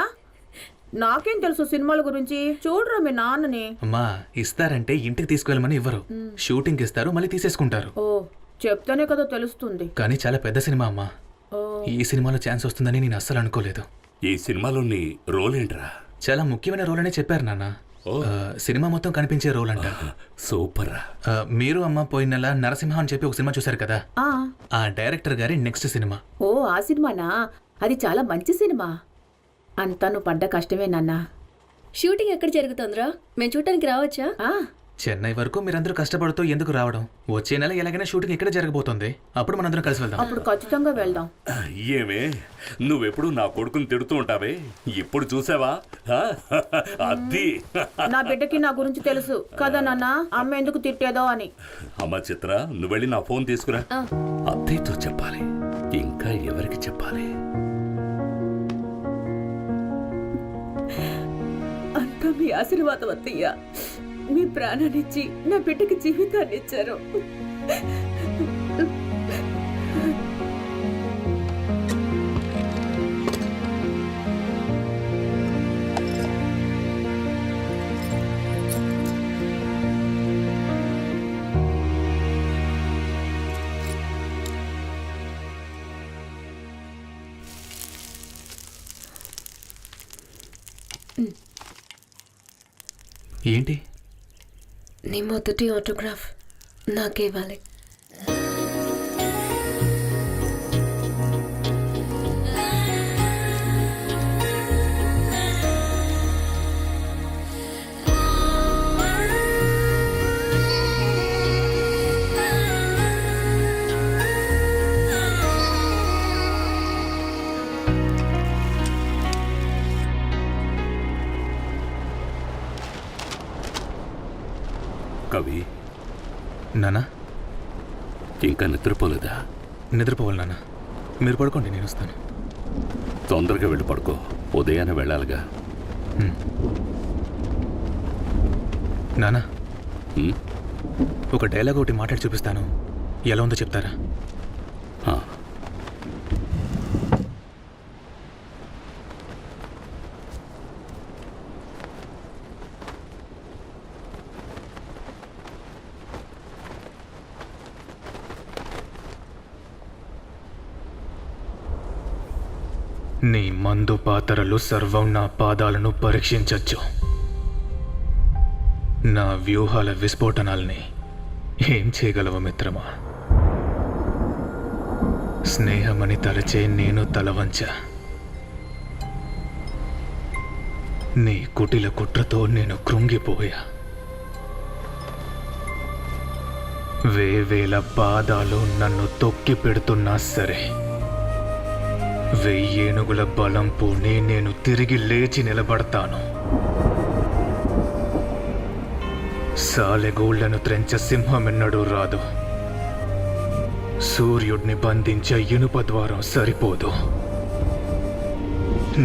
నాకేం తెలుసు సినిమాల గురించి? చూడరా మీ నాన్నని. అమ్మా, ఇస్తారంటే ఇంటికి తీసుకువెళ్ళమని ఇవ్వరు. షూటింగ్కి ఇస్తారు, మళ్ళీ తీసేసుకుంటారు. ఓ, చెప్తానే కదా తెలుస్తుంది. కానీ చాలా పెద్ద సినిమా అమ్మా. ఈ సినిమాలో ఛాన్స్ వస్తుందని నేను అస్సలు అనుకోలేదు. ఈ సినిమాలో నీ రోల్ ఏంట్రా? చాలా ముఖ్యమైన రోల్ అనే చెప్పారు నాన్న. సినిమా మొత్తం కనిపించే రోల్ అంట. సూపర్. మీరు అమ్మ పోయిన నెల నరసింహ అని చెప్పి ఒక సినిమా చూశారు కదా, ఆ డైరెక్టర్ గారి నెక్స్ట్ సినిమా. ఓ, ఆ సినిమానా? అది చాలా మంచి సినిమా. అంతా నువ్వు పడ్డ కష్టమే నాన్న. షూటింగ్ ఎక్కడ జరుగుతుందిరా? మేము చూడటానికి రావచ్చా? చెన్నై వరకు మీరందరూ కష్టపడుతూ ఎందుకు రావడం? వచ్చే నెల ఎలాగైనా షూటింగ్ ఇక్కడ జరగబోతోంది. అప్పుడు మనందరం కలిసి వెళ్దాం. అప్పుడు ఖచ్చితంగా వెళ్దాం. ఏమే, నువ్వెప్పుడు నా కొడుకుని తిడుతూ ఉంటావే, ఇప్పుడు చూసావా? అది నా బిడ్డకి నా గురించి తెలుసు కదా నాన్న, అమ్మ ఎందుకు తిట్టేదో అని. అమ్మ చిత్ర, నువ్వు వెళ్ళి నా ఫోన్ తీసుకురా. అత్తయ్యతో చెప్పాలి. ఇంకా ఎవరికి చెప్పాలి? అంతా మీ ఆశీర్వాదం అత్తయ్య. మీ ప్రాణాన్నిచ్చి నా బిడ్డకి జీవితాన్ని ఇచ్చారు. ఏంటి? నీ మొదటి ఆటోగ్రాఫ్ నాకే ఇవ్వాలి. కవి, నానా, ఇంకా నిద్రపోలేదా? నిద్రపోవాలి నాన్న. మీరు పడుకోండి, నేను వస్తాను. తొందరగా వెళ్ళి పడుకో, ఉదయాన్నే వెళ్ళాలిగా. నానా, ఉమ్, ఒక డైలాగ్ ఒకటి మాట్లాడి చూపిస్తాను, ఎలా ఉందో చెప్తారా? ఆ, నీ మందు పాతరలు సర్వం నా పాదాలను పరీక్షించచ్చు. నా వ్యూహాల విస్ఫోటనాల్ని ఏం చేయగలవు మిత్రమా? స్నేహమని తలచే నేను తలవంచ. నీ కుటిల కుట్రతో నేను కృంగిపోయా. వేవేల పాదాలు నన్ను తొక్కి పెడుతున్నా సరే, 1000 ఏనుగుల బలం పూని నేను తిరిగి లేచి నిలబడతాను. సాలెగూళ్లను త్రెంచ సింహమెన్నడూ రాదు. సూర్యుడిని బంధించే ఇనుప ద్వారం సరిపోదు.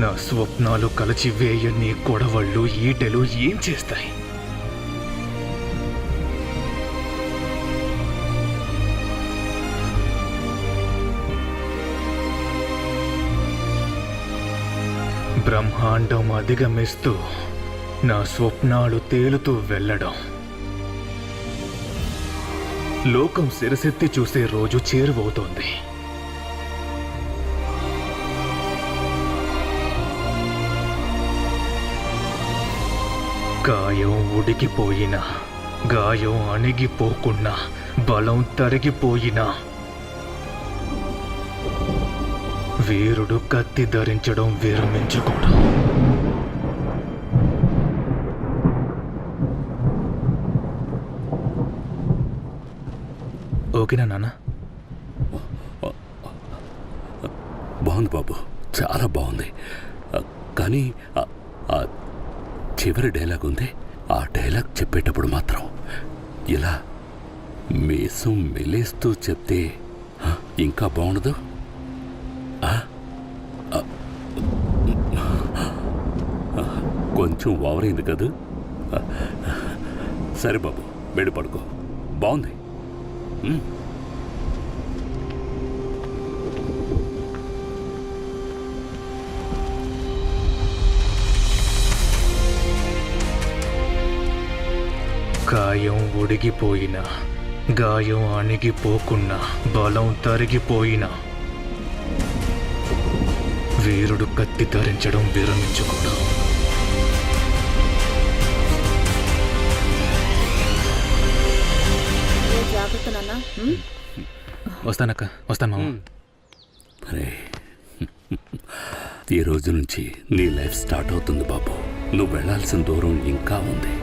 నా స్వప్నాలు కలచి వేయ నీ కొడవళ్ళు ఈటెలు ఏం చేస్తాయి? బ్రహ్మాండం అధిగమిస్తూ నా స్వప్నాలు తేలుతూ వెళ్ళడం, లోకం సిరసెత్తి చూసే రోజు చేరువవుతోంది. గాయం ఉడికిపోయినా, గాయం అణిగిపోకున్నా, బలం తరిగిపోయినా, వీరుడు కత్తి ధరించడం విరమించుకోడు. ఓకేనా నాన్న? బాగుంది బాబు, చాలా బాగుంది. కానీ ఆ చివరి డైలాగ్ ఉంది, ఆ డైలాగ్ చెప్పేటప్పుడు మాత్రం ఇలా మీసం మెలేస్తూ చెప్తే ఇంకా బాగుండదు. కొంచెం ఓవరైంది కదా. సరే బాబు, వెళ్ళి పడుకో. బాగుంది. గాయం ఉడిగిపోయినా, గాయం అణిగిపోకున్నా, బలం తరిగిపోయినా, వీరుడు కత్తి ధరించడం విరమించుకోడు. జాగ్రత్త నాన్న. వస్తానక్క, వస్తాను మామ. అరే, ఈ రోజు నుంచి నీ లైఫ్ స్టార్ట్ అవుతుంది బాబు. నువ్వు వెళ్ళాల్సిన దూరం ఇంకా ఉంది.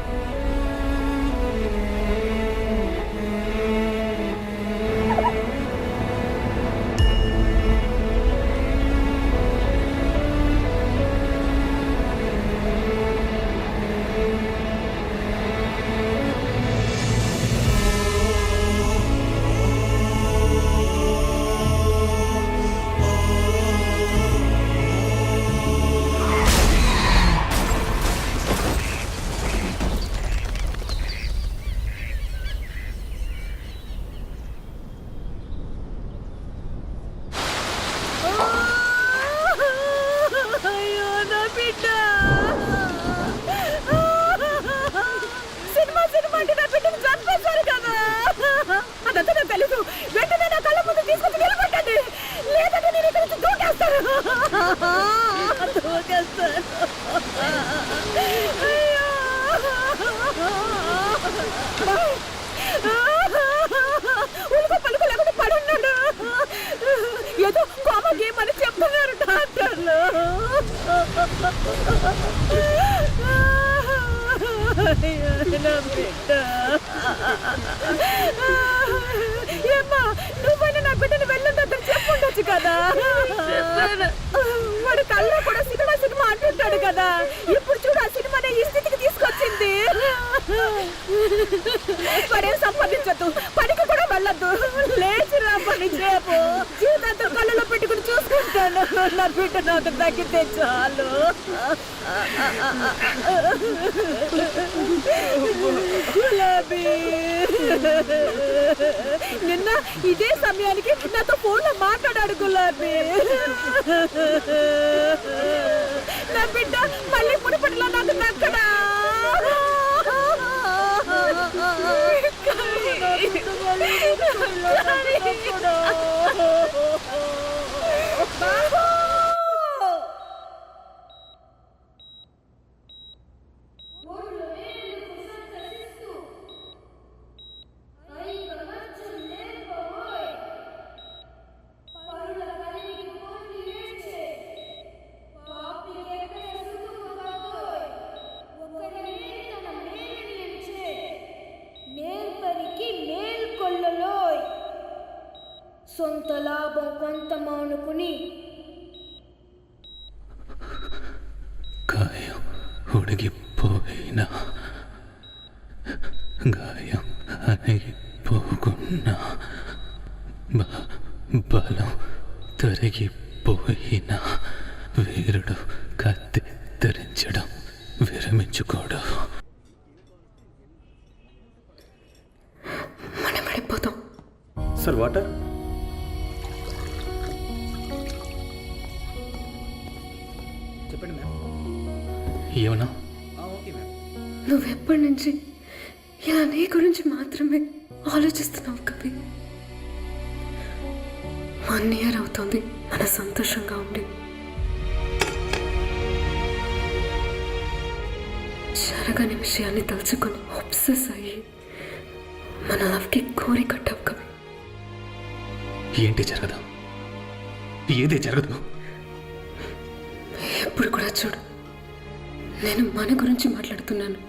ఉలుకు పలుకు లేకుండా పడున్నాడు. ఏదో కోమ గేమ్ అని చెప్తున్నారు డాక్టర్లు. నా బిడ్డ ఏమ్మా, నువ్వైనా నా బిడ్డని వెళ్ళొద్దని చెప్పుండొచ్చు కదా. వాడు కళ్ళలో కూడా సినిమా సినిమా అంటుంటాడు కదా. ఇప్పుడు చూడు ఆ సినిమానే ఈ స్థితికి తీసుకొచ్చింది. వాడేం సంపాదించద్దు, పనికి కూడా వెళ్ళొద్దు. లేచిరా పని చేపు. జీవితంతో కళ్ళలో పెట్టుకుని చూసుకుంటాను. నా బిడ్డ నాకు తగ్గితే చాలు. గులాబీ, నిన్న ఇదే సమయానికి నాతో ఫోన్లో మాట్లాడాడు గులాబీ. నా బిడ్డ మళ్ళీ మునుపటిలో నాకు దక్కడా. నేర్పరికి మేల్కొల్లలోయ్, సొంత లాభం కొంత మానుకుని గాయం ఉడిగిపోయినా, గాయం అణిగిపోకున్నా, బలం తరిగిపోయినా, వీరుడు కత్తి ధరించడం విరమించుకోడు. మనం పడిపోతాం. Sir water. చెప్పండి మ్యామ్. ఏమన్నా? Okay ma'am. నువ్వెప్పటి నుంచి ఇలా నీ గురించి మాత్రమే ఆలోచిస్తున్నావు కవి. 1 year అవుతుంది మన సంతోషంగా ఉండి. జరగని విషయాన్ని తలుచుకొని ఆబ్సెస్ అయ్యి మన లవ్కి కోరి కట్టావు కవి. ఏంటి జరగదు? ఏది జరగదు? ఎప్పుడు కూడా చూడు, నేను మన గురించి మాట్లాడుతున్నాను,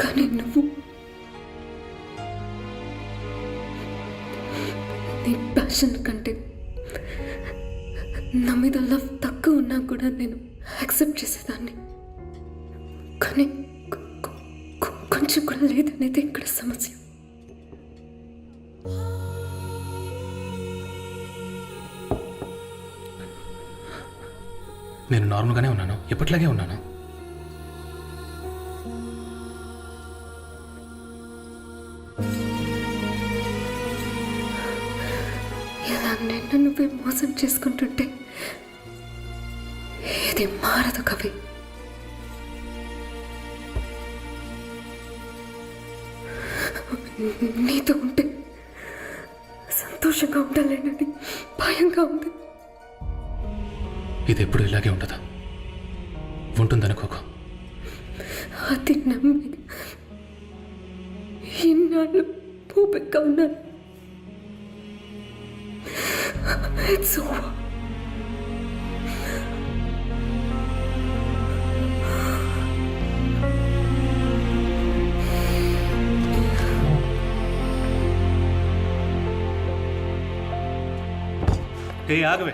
కానీ నువ్వు నీ ప్యాషన్ కంటే నా మీద లవ్ తక్కువ ఉన్నా కూడా నేను యాక్సెప్ట్ చేసేదాన్ని. కానీ కొంచెం కూడా లేదనేది ఇక్కడ సమస్య. నేను నార్మల్గానే ఉన్నాను, ఎప్పట్లాగే ఉన్నాను. ఇలా నిన్ను నువ్వే మోసం చేసుకుంటుంటే ఏది మారదు కవి. నీతో ఉంటే సంతోషంగా ఉండాలేనని భయంగా ఉంది. ఇది ఎప్పుడు ఇలాగే ఉండదు, ఉంటుందనుకోకు. అది నమ్మి ఇన్నాళ్ళు పూపెక్క ఉన్నాను. It's over. ఏ ఆగవే,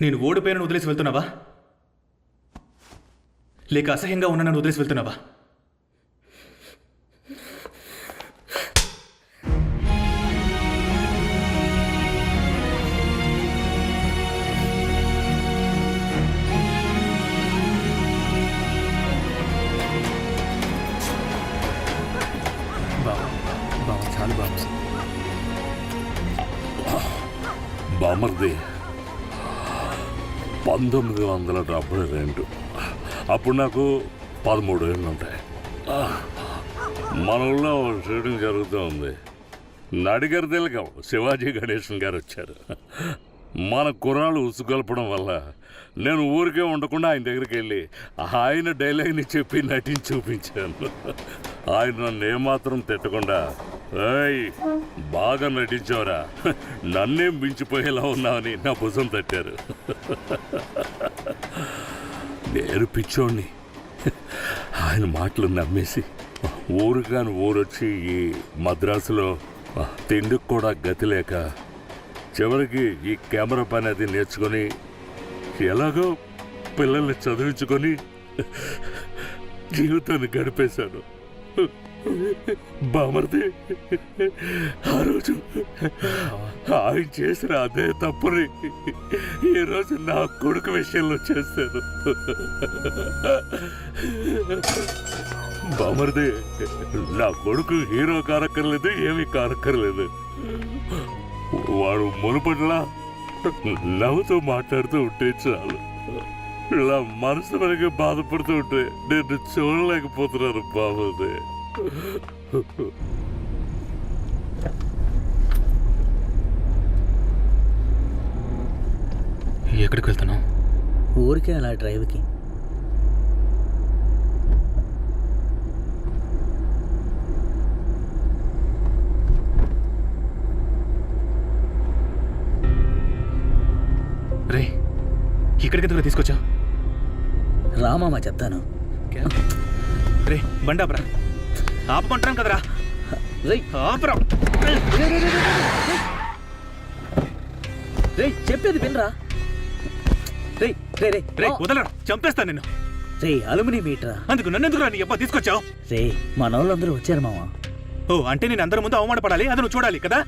నేను ఓడిపోయిన వదిలేసి వెళ్తున్నావా, లేక అసహ్యంగా ఉన్న నన్ను వదిలేసి వెళ్తున్నావా? చాలు బాబు. బామర్ది 1972. అప్పుడు నాకు 13 ఏళ్ళు ఉంటాయి. మన ఊళ్ళో షూటింగ్ జరుగుతూ ఉంది. నడిగర్ తిలకం శివాజీ గణేశన్ గారు వచ్చారు. మన కుర్రాళ్ళు ఉసుగొల్పడం వల్ల నేను ఊరికే ఉండకుండా ఆయన దగ్గరికి వెళ్ళి ఆయన డైలాగ్ని చెప్పి నటించి చూపించాను. ఆయన నన్ను ఏమాత్రం తిట్టకుండా, ఏయ్ బాగా నటించావురా, నన్నేం మించిపోయేలా ఉన్నావని నా భుజం తట్టారు. నేను పిచ్చోడిని ఆయన మాటలు నమ్మేసి ఊరుగాని ఊరొచ్చి ఈ మద్రాసులో తిండికి కూడా గతి లేక చివరికి ఈ కెమెరా పని అది నేర్చుకొని ఎలాగో పిల్లల్ని చదివించుకొని జీవితాన్ని గడిపేశాను. బామర్ది ఆ రోజు ఆయన చేసిన అదే తప్పుని ఈరోజు నా కొడుకు విషయంలో చేశాను. బామర్ది నా కొడుకు హీరో కారక్కర్లేదు, ఏమీ కారక్కర్లేదు. వాడు మునుపట్లా నవ్వుతూ మాట్లాడుతూ ఉంటే చాలు. ఇలా మనసు మనకి బాధపడుతూ ఉంటే నేను చూడలేకపోతున్నాను బాబుది. ఎక్కడికి వెళ్తున్నావు? ఊరికే అలా డ్రైవ్కి. రే, ఇక్కడికి ఎందుకు తీసుకొచ్చా? రామామ చెప్తాను. రే బండాపరా, ఆపమంటాను కదరా. ఆపరా, రే చెప్పేది వినరా. రే రే రే రే వదలరా, చంపేస్తాను నిన్ను. రే అలుమినియం మీటరా. అందుకు నన్ను ఎందుకు నీ అబ్బా తీసుకొచ్చావు? రే మన వాళ్ళందరూ వచ్చారు మామ. ఓ అంటే నేను అందరి ముందు అవమానపడాలి, అది నువ్వు చూడాలి కదా.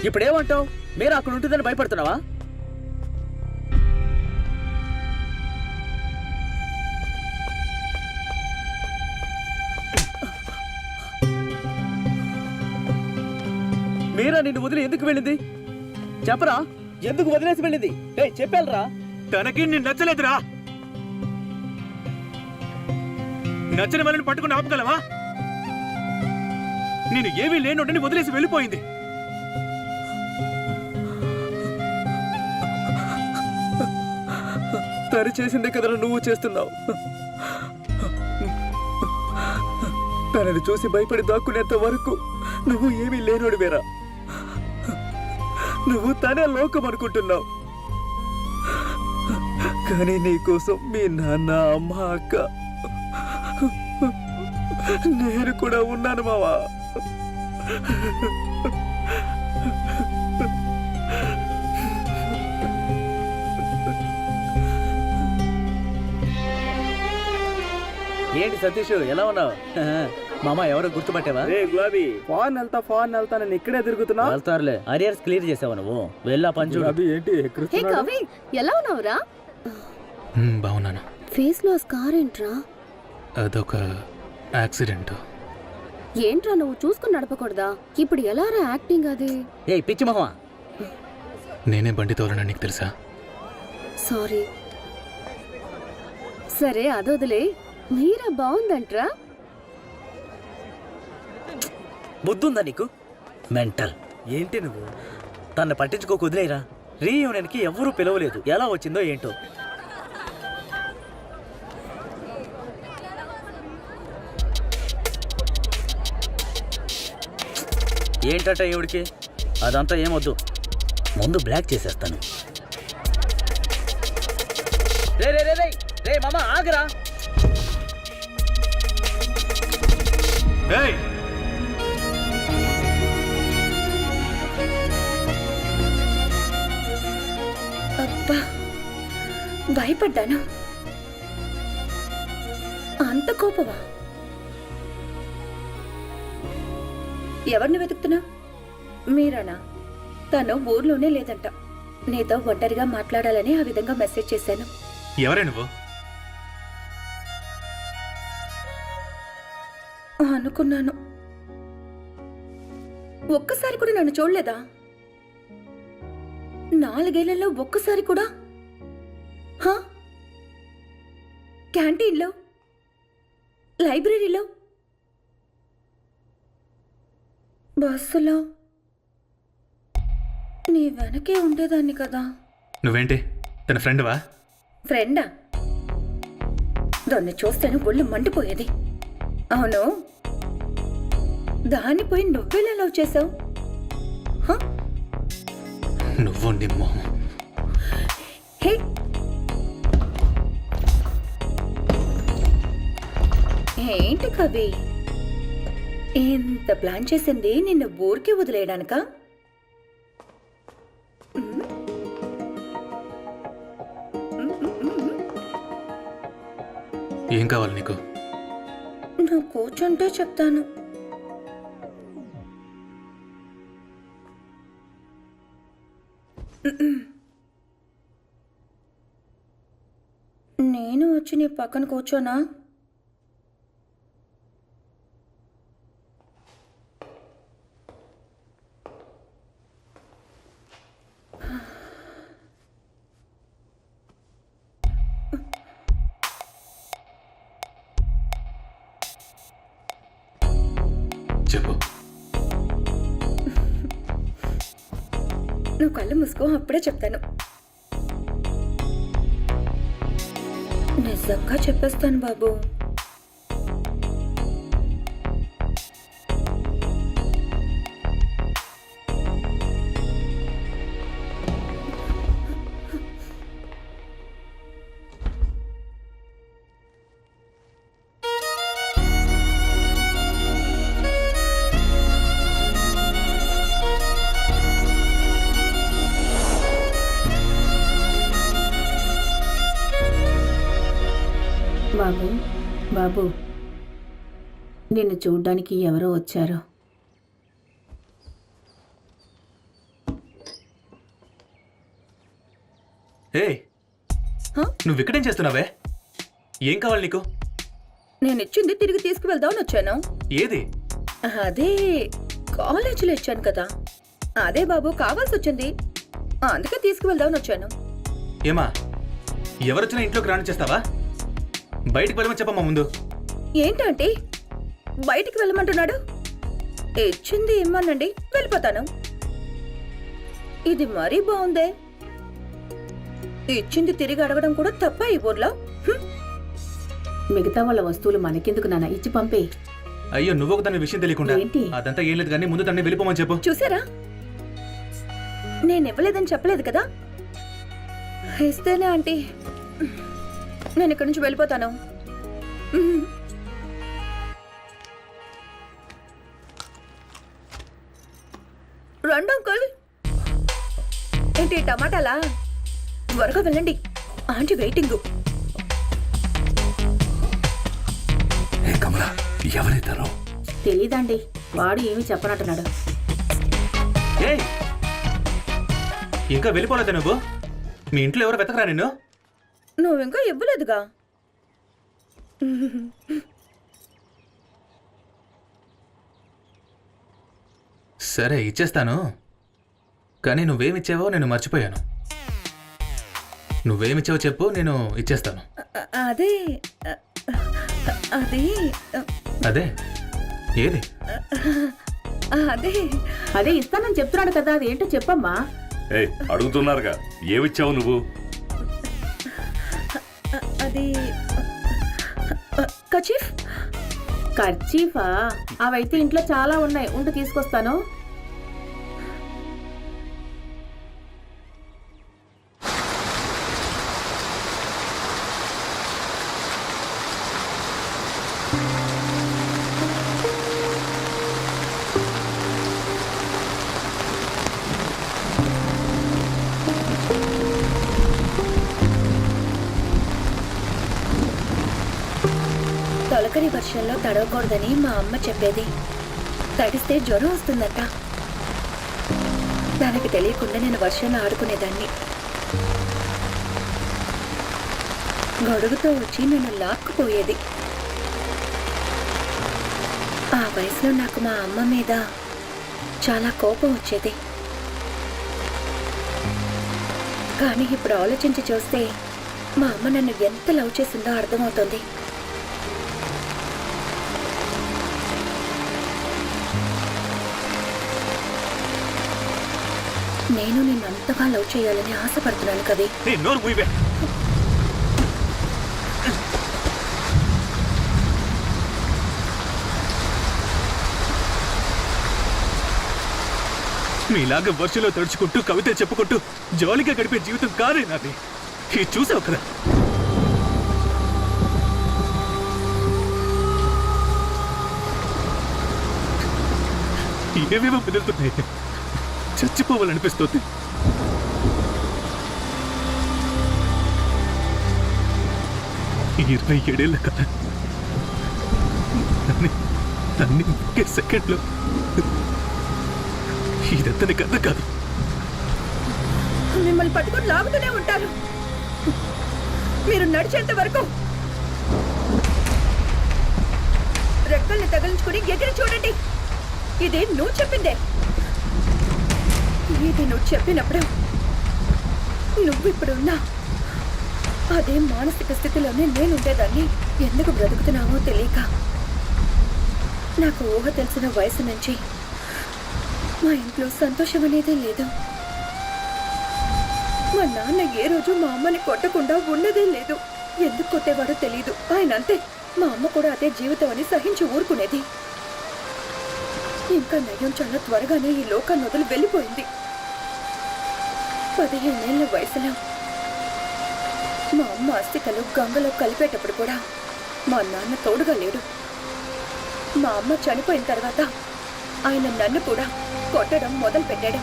ఇప్పుడేమంటావు? మీరు అక్కడ ఉంటుందని భయపడుతున్నావా? మీరా నిన్ను వదిలి ఎందుకు వెళ్ళింది చెప్పరా? ఎందుకు వదిలేసి వెళ్ళింది? రే చెప్పాలరా. తనకి నేను నచ్చలేదురా. నచ్చని వాళ్ళని పట్టుకుని ఆపగలవా? నేను ఏమీ లేనోడని వదిలేసి వెళ్ళిపోయింది. తను చేసిందే కదరా నువ్వు చేస్తున్నావు. తనని చూసి భయపడి దాక్కునేంత వరకు నువ్వు ఏమీ లేనోడు వేరా. నువ్వు తనే లోకం అనుకుంటున్నావు. కానీ నీకోసం మీ నాన్న, అమ్మ, అక్క, నేను కూడా ఉన్నాను మావా. ఏంటి సతీష్ ఎలా ఉన్నావు? మామ ఎవరో గుర్తుపట్టావా? గులాబీ ఫారెన్ వెళ్తా నేను ఇక్కడే తిరుగుతున్నా. వెళ్తారులే. అరియర్స్ క్లియర్ చేసావా నువ్వు? వెళ్ళా పంచు. ఏంటి హే కవి, ఎలా ఉన్నావురా? బాగున్నాను. ఫేస్ లో స్కార్ ఏంట్రా? అదొక యాక్సిడెంట్. ఏంట్రా నువ్వు చూసుకుని నడపకూడదా? ఇప్పుడు ఎలా రా యాక్టింగ్ అది? ఏ పిచ్చి మొహమా, నేనే బండి తోలనా నీకు తెలుసా? సారీ. సరే అదొదిలే, మీరా బాగుందంట్రా. బుద్ధుందా నీకు? మెంటల్. ఏంటి నువ్వు? తన్ని పట్టించుకో, కుదిరేరా. రీయూనియన్కి ఎవరూ పిలవలేదు. ఎలా వచ్చిందో ఏంటో. ఏంటట ఈవిడికి? అదంతా ఏమొద్దు, ముందు బ్లాక్ చేసేస్తాను. రే రే రే రే మామ ఆగరా. ఏయ్ అబ్బా భయపడ్డాను. అంత కోపమా? ఎవరిని వెతుకుతున్నా? మీరానా? తను ఊర్లోనే లేదంట. నీతో ఒంటరిగా మాట్లాడాలని ఆ విధంగా మెసేజ్ చేశాను. ఎవరే నువ్వు? అనుకున్నాను. ఒక్కసారి కూడా నన్ను చూడలేదా? 4 ఏళ్లలో ఒక్కసారి కూడా? క్యాంటీన్లో, లైబ్రరీలో, బస్సులో, నీ వెనకే ఉండేదాన్ని కదా. నువ్వేంటి తన ఫ్రెండ్వా? ఫ్రెండా? దాన్ని చూస్తేనే ఒళ్ళు మండిపోయేది. అవును, దాన్ని పోయి నువ్వెలా లవ్ చేసావు? నువ్వు నీ మొహం. హే, ఏంటి కవి ఇంత ప్లాన్ చేసింది నిన్ను ఊరికి వదిలేయడానికా? ఏం కావాలి నీకు? నువ్వు కూర్చుంటే చెప్తాను. నేను వచ్చి నీ పక్కన కూర్చోనా? చెప్పు. నువ్వు కళ్ళు మూసుకో, అప్పుడే చెప్తాను. నిజంగా చెప్పేస్తాను బాబు. బాబు, బాబు, నిన్ను చూడ్డానికి ఎవరో వచ్చారు. నువ్వు ఇక్కడేం చేస్తున్నావే? ఏం కావాలి నీకు? నేను ఇచ్చింది తిరిగి తీసుకువెళ్దామని వచ్చాను. ఏది? అదే కాలేజీలో ఇచ్చాను కదా, అదే బాబు కావాల్సి వచ్చింది, అందుకే తీసుకువెళ్దామని వచ్చాను. ఏమా, ఎవరొచ్చినా ఇంట్లోకి రాని చేస్తావా? బయటికి వెళ్ళమని చెప్పమ్మా ముందు. ఏంటంటే బయటికి వెళ్ళమంటున్నాడు? ఇచ్చింది ఇమ్మనండి, వెళ్ళిపోతాను. ఇది మరీ బాగుందే. ఇచ్చింది తిరిగి అడగడం కూడా తప్ప ఈ ఊర్లో. మిగతా వాళ్ళ వస్తువులు మనకెందుకు నాన్న, ఇచ్చి పంపే. అయ్యో, నువ్వు ఒక దాని విషయం తెలియకుండా. అదంతా ఏం లేదు కానీ ముందు దాన్ని వెళ్ళిపోమని చెప్పు. చూసారా, నేను ఇవ్వలేదని చెప్పలేదు కదా. ఇస్తేనే ఆంటీ, నేను ఇక్కడి నుంచి వెళ్ళిపోతాను. రండి అంకుల్. ఏంటి టమాటాలా? త్వరగా వెళ్ళండి, ఆంటీ వెయిటింగ్. కమలా, ఎవరైతారో తెలీదండి, వాడు ఏమి చెప్పనంటున్నాడు. ఇంకా వెళ్ళిపోలేదా నువ్వు? మీ ఇంట్లో ఎవరు వెతకరా నిన్ను? నువ్వు ఇంకా ఇవ్వలేదుగా. సరే ఇచ్చేస్తాను, కానీ నువ్వేమిచ్చావో నేను మర్చిపోయాను. నువ్వేమిచ్చావో చెప్పు, నేను ఇచ్చేస్తాను. అదే అదే అదే ఏది? అదే అదే ఇస్తానని చెప్తున్నాడు కదా, అది ఏంటో చెప్పమ్మా. అడుగుతున్నారుగా, ఏమిచ్చావు నువ్వు? అది కర్చీఫ్. కర్చీఫా? అవైతే ఇంట్లో చాలా ఉన్నాయి, ఉండి తీసుకొస్తాను. తొలకరి వర్షంలో తడవకూడదని మా అమ్మ చెప్పేది. తడిస్తే జ్వరం వస్తుందట. దానికి తెలియకుండా నేను వర్షంలో ఆడుకునేదాన్ని. గొడుగుతో వచ్చి నన్ను లాక్కుపోయేది. ఆ వయసులో నాకు మా అమ్మ మీద చాలా కోపం వచ్చేది. కానీ ఇప్పుడు ఆలోచించి చూస్తే మా అమ్మ నన్ను ఎంత లవ్ చేసిందో అర్థమవుతుంది. నేను నిన్ను అంతగా లవ్ చేయాలని ఆశపడుతున్నాను కవి. నోరు మూయవే. మీలాగా వర్షంలో తడుచుకుంటూ కవితలు చెప్పుకుంటూ జాలీగా గడిపే జీవితం కాదే నాది. ఇది చూసావు కదా. ఏవేవో పెదులుతున్నాయి. చచ్చిపోవాలనిపిస్తుంది. ఈ 27 ఏళ్ళ కదా అన్ని ఒకే సెకండ్లో ఇదంతా నీకు అర్థం కాదు. మిమ్మల్ని పట్టుకొని లాగుతూనే ఉంటారు మీరు నడిచేంత వరకు. రెక్కల్ని తగిలించుకుని ఎగిరి చూడండి. ఇది నువ్వు చెప్పిందే. ఇది నువ్వు చెప్పినప్పుడు నువ్విప్పుడున్నా అదే మానసిక స్థితిలోనే నేనుండేదాన్ని. ఎందుకు బ్రతుకుతున్నావో తెలియక నాకు ఊహ తెలిసిన వయసు నుంచి మా ఇంట్లో సంతోషం అనేదే లేదు. మా నాన్న ఏ రోజు మా అమ్మని కొట్టకుండా ఉన్నదే లేదు. ఎందుకు కొట్టేవాడో తెలీదు. ఆయన అంతే. మా అమ్మ కూడా అదే జీవితం అని సహించి ఊరుకునేది. ఇంకా నయం చాలా త్వరగానే ఈ లోకాన్ని వదిలి వెళ్ళిపోయింది. 15 ఏళ్ల వయసులో మా అమ్మ అస్థికలు గంగలో కలిపేటప్పుడు కూడా మా నాన్న తోడుగా లేడు. మా అమ్మ చనిపోయిన తర్వాత ఆయన నన్ను కూడా కొట్టడం మొదలు పెట్టాడు.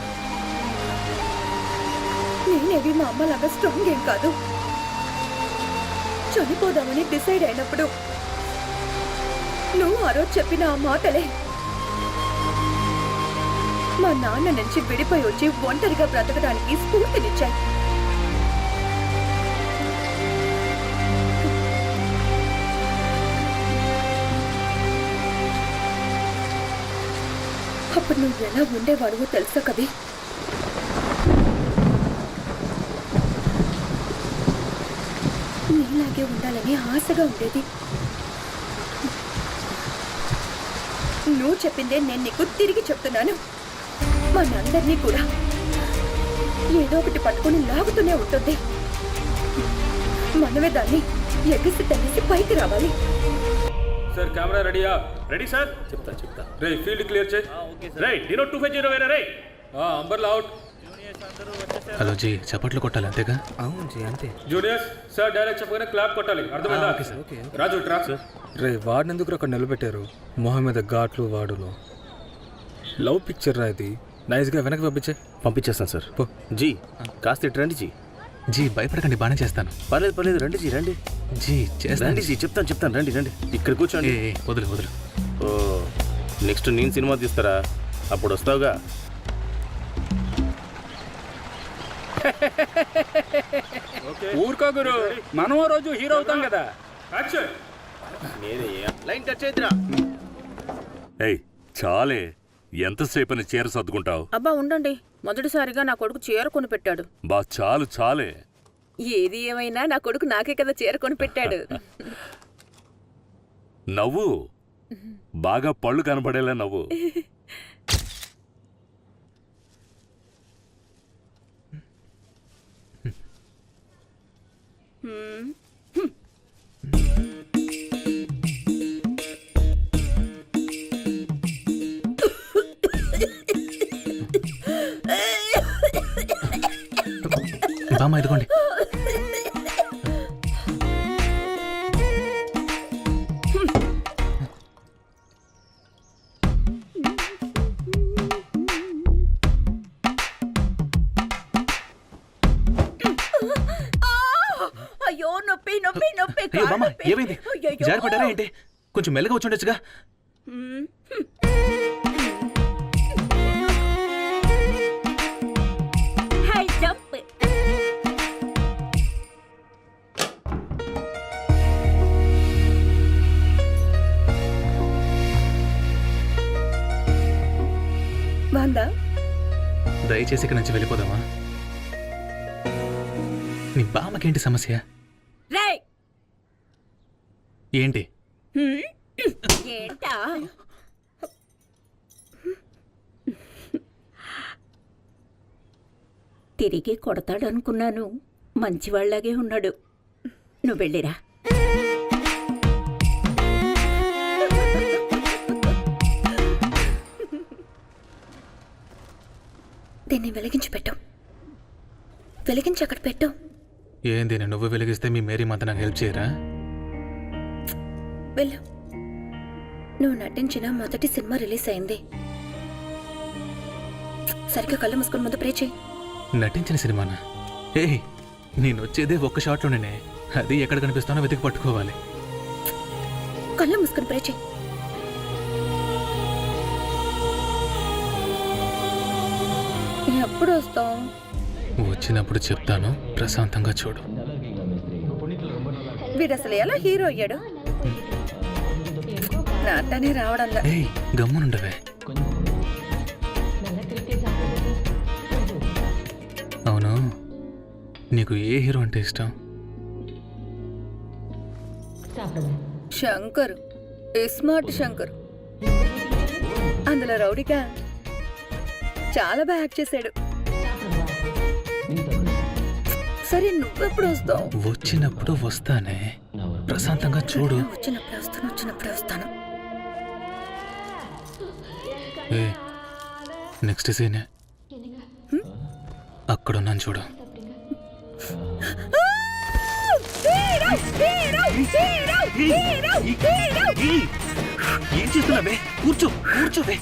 నేనేవి మా అమ్మలాగా స్ట్రాంగ్ ఏం కాదు. చనిపోదామని డిసైడ్ అయినప్పుడు నువ్వు ఆ రోజు చెప్పిన ఆ మాటలే మా నాన్న నుంచి విడిపోయి వచ్చి ఒంటరిగా బ్రతకడానికి స్ఫూర్తినిచ్చాయి. అప్పుడు నువ్వు ఎలా ఉండేవాడువో తెలుసా కవి? నీలాగే ఉండాలని ఆశగా ఉండేది. నువ్వు చెప్పిందే నేను నీకు తిరిగి చెప్తున్నాను. మనందరినీ కూడా ఏదో ఒకటి పట్టుకుని లాగుతూనే ఉంటుంది. మనమే దాన్ని ఎగిసి తగిసి పైకి రావాలి. సార్ కెమెరా రెడీయా? Ready sir. చెప్తా రే ఫీల్డ్ క్లియర్ చేయి. రైట్ డినో 250 వేరే right. Umbrella out. Hello G, చప్పట్లు కొట్టాలి అంతేగా? అవును జీ అంతే. జూనియర్స్ సార్ డైరెక్ట్ చెప్పగానే క్లాప్ కొట్టాలి. అర్థమైందా? రాజు ట్రా. రే వాడిని ఎందుకు అక్కడ నిలబెట్టారు? మొహం మీద ఘాట్లు వాడులో. లవ్ పిక్చర్ రా ఇది. నైస్గా వెనక్కి పంపించేస్తాను సార్. జీ కాస్త ఇటు రండి జీ. జీ భయపడకండి, బాగానే చేస్తాను. పర్లేదు రండి జీ రండి. జీ చేస్తాను. రండి జీ చెప్తాను రండి ఇక్కడ కూర్చోండి. వదులు. ఓ నెక్స్ట్ నేను సినిమా తీస్తారా? అప్పుడు వస్తావుగా. ఊరుకో గురు, మనం ఓ రోజు హీరో అవుతాం కదా. లైన్ టచ్ అయిద్దిరా. ఏయ్ చాలే, ఎంతసేపని చీర సర్దుకుంటావు? అబ్బా ఉండండి, మొదటిసారిగా నా కొడుకు చీర కొని పెట్టాడు. బా చాలే. ఏది ఏమైనా నా కొడుకు నాకే కదా చీర కొని పెట్టాడు. నవ్వు, బాగా పళ్ళు కనబడేలా నవ్వు. బామ్మ ఇదిగోండి. అయ్యో నొప్పి నొప్పి నొప్పి. అయ్యో బామ్మ, ఏమైంది? జారిపడ్డారా ఏంటి? కొంచెం మెల్లగా వచ్చి ఉండొచ్చుగా. బాందా దయచేసి ఇక్కడి నుంచి వెళ్ళిపోదామా? నీ బామ్మకేంటి సమస్య? ఏంటి? ఏంటా? తిరిగి కొడతాడనుకున్నాను. మంచివాళ్లాగే ఉన్నాడు. నువ్వు వెళ్ళిరా. దీన్ని వెలిగించి పెట్టు. వెలిగించి అక్కడ పెట్టు. ఏంది నువ్వు వెలిగిస్తే మీ మేరీ మాత నాకు హెల్ప్ చేయరా? వెళ్ళు. నువ్వు నటించిన మొదటి సినిమా రిలీజ్ అయింది. సరిగ్గా కళ్ళు మూసుకుని ముందు ప్రే చేయి. నటించిన సినిమానా? ఏయ్, నేను వచ్చేదే ఒక్క షాట్లోనే. అది ఎక్కడ కనిపిస్తానో వెతికి పట్టుకోవాలి. కళ్ళు మూసుకుని ప్రే చేయి. ఎప్పుడు వస్తావు? వచ్చినప్పుడు చెప్తాను, ప్రశాంతంగా చూడు. వీడు అసలు ఎలా హీరో అయ్యాడు? నాతోనే రావడంలా. ఏయ్, గమ్మునుండవే. అవును, నీకు ఏ హీరో అంటే ఇష్టం? శంకర్, స్మార్ట్ శంకర్. అందులో రౌడీగా చాలా బాగా యాక్ట్ చేశాడు. సరే, నువ్వెప్పుడు వస్తావు? వచ్చినప్పుడు వస్తానే, ప్రశాంతంగా చూడు. వచ్చినప్పుడే వస్తాను. ఏ, నెక్స్ట్ సీనే అక్కడున్నాను చూడు. ఏం చేస్తున్నావే? కూర్చోవే.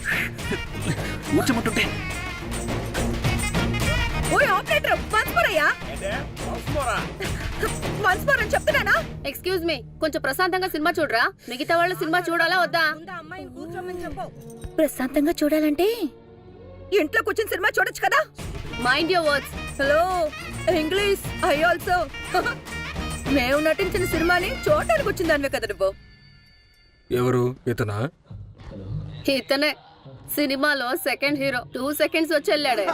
కూర్చోమంటుంటే. చెప్తున్నానా? ఎక్స్క్యూజ్ మీ, కొంచెం ప్రశాంతంగా సినిమా చూడరా. మిగతా వాళ్ళ సినిమా చూడాలా వద్దా? ప్రశాంతంగా చూడాలంటే ఇంట్లో కూర్చొని సినిమా చూడొచ్చు కదా. Mind your words. Hello, English I also. మేము నటించిన సినిమాని చూడడానికి వచ్చిందానివే కదా నువ్వు. ఎవరు? ఇతనా? ఇతనే సినిమాలో సెకండ్ హీరో. 2 seconds వచ్చి వెళ్ళాడే.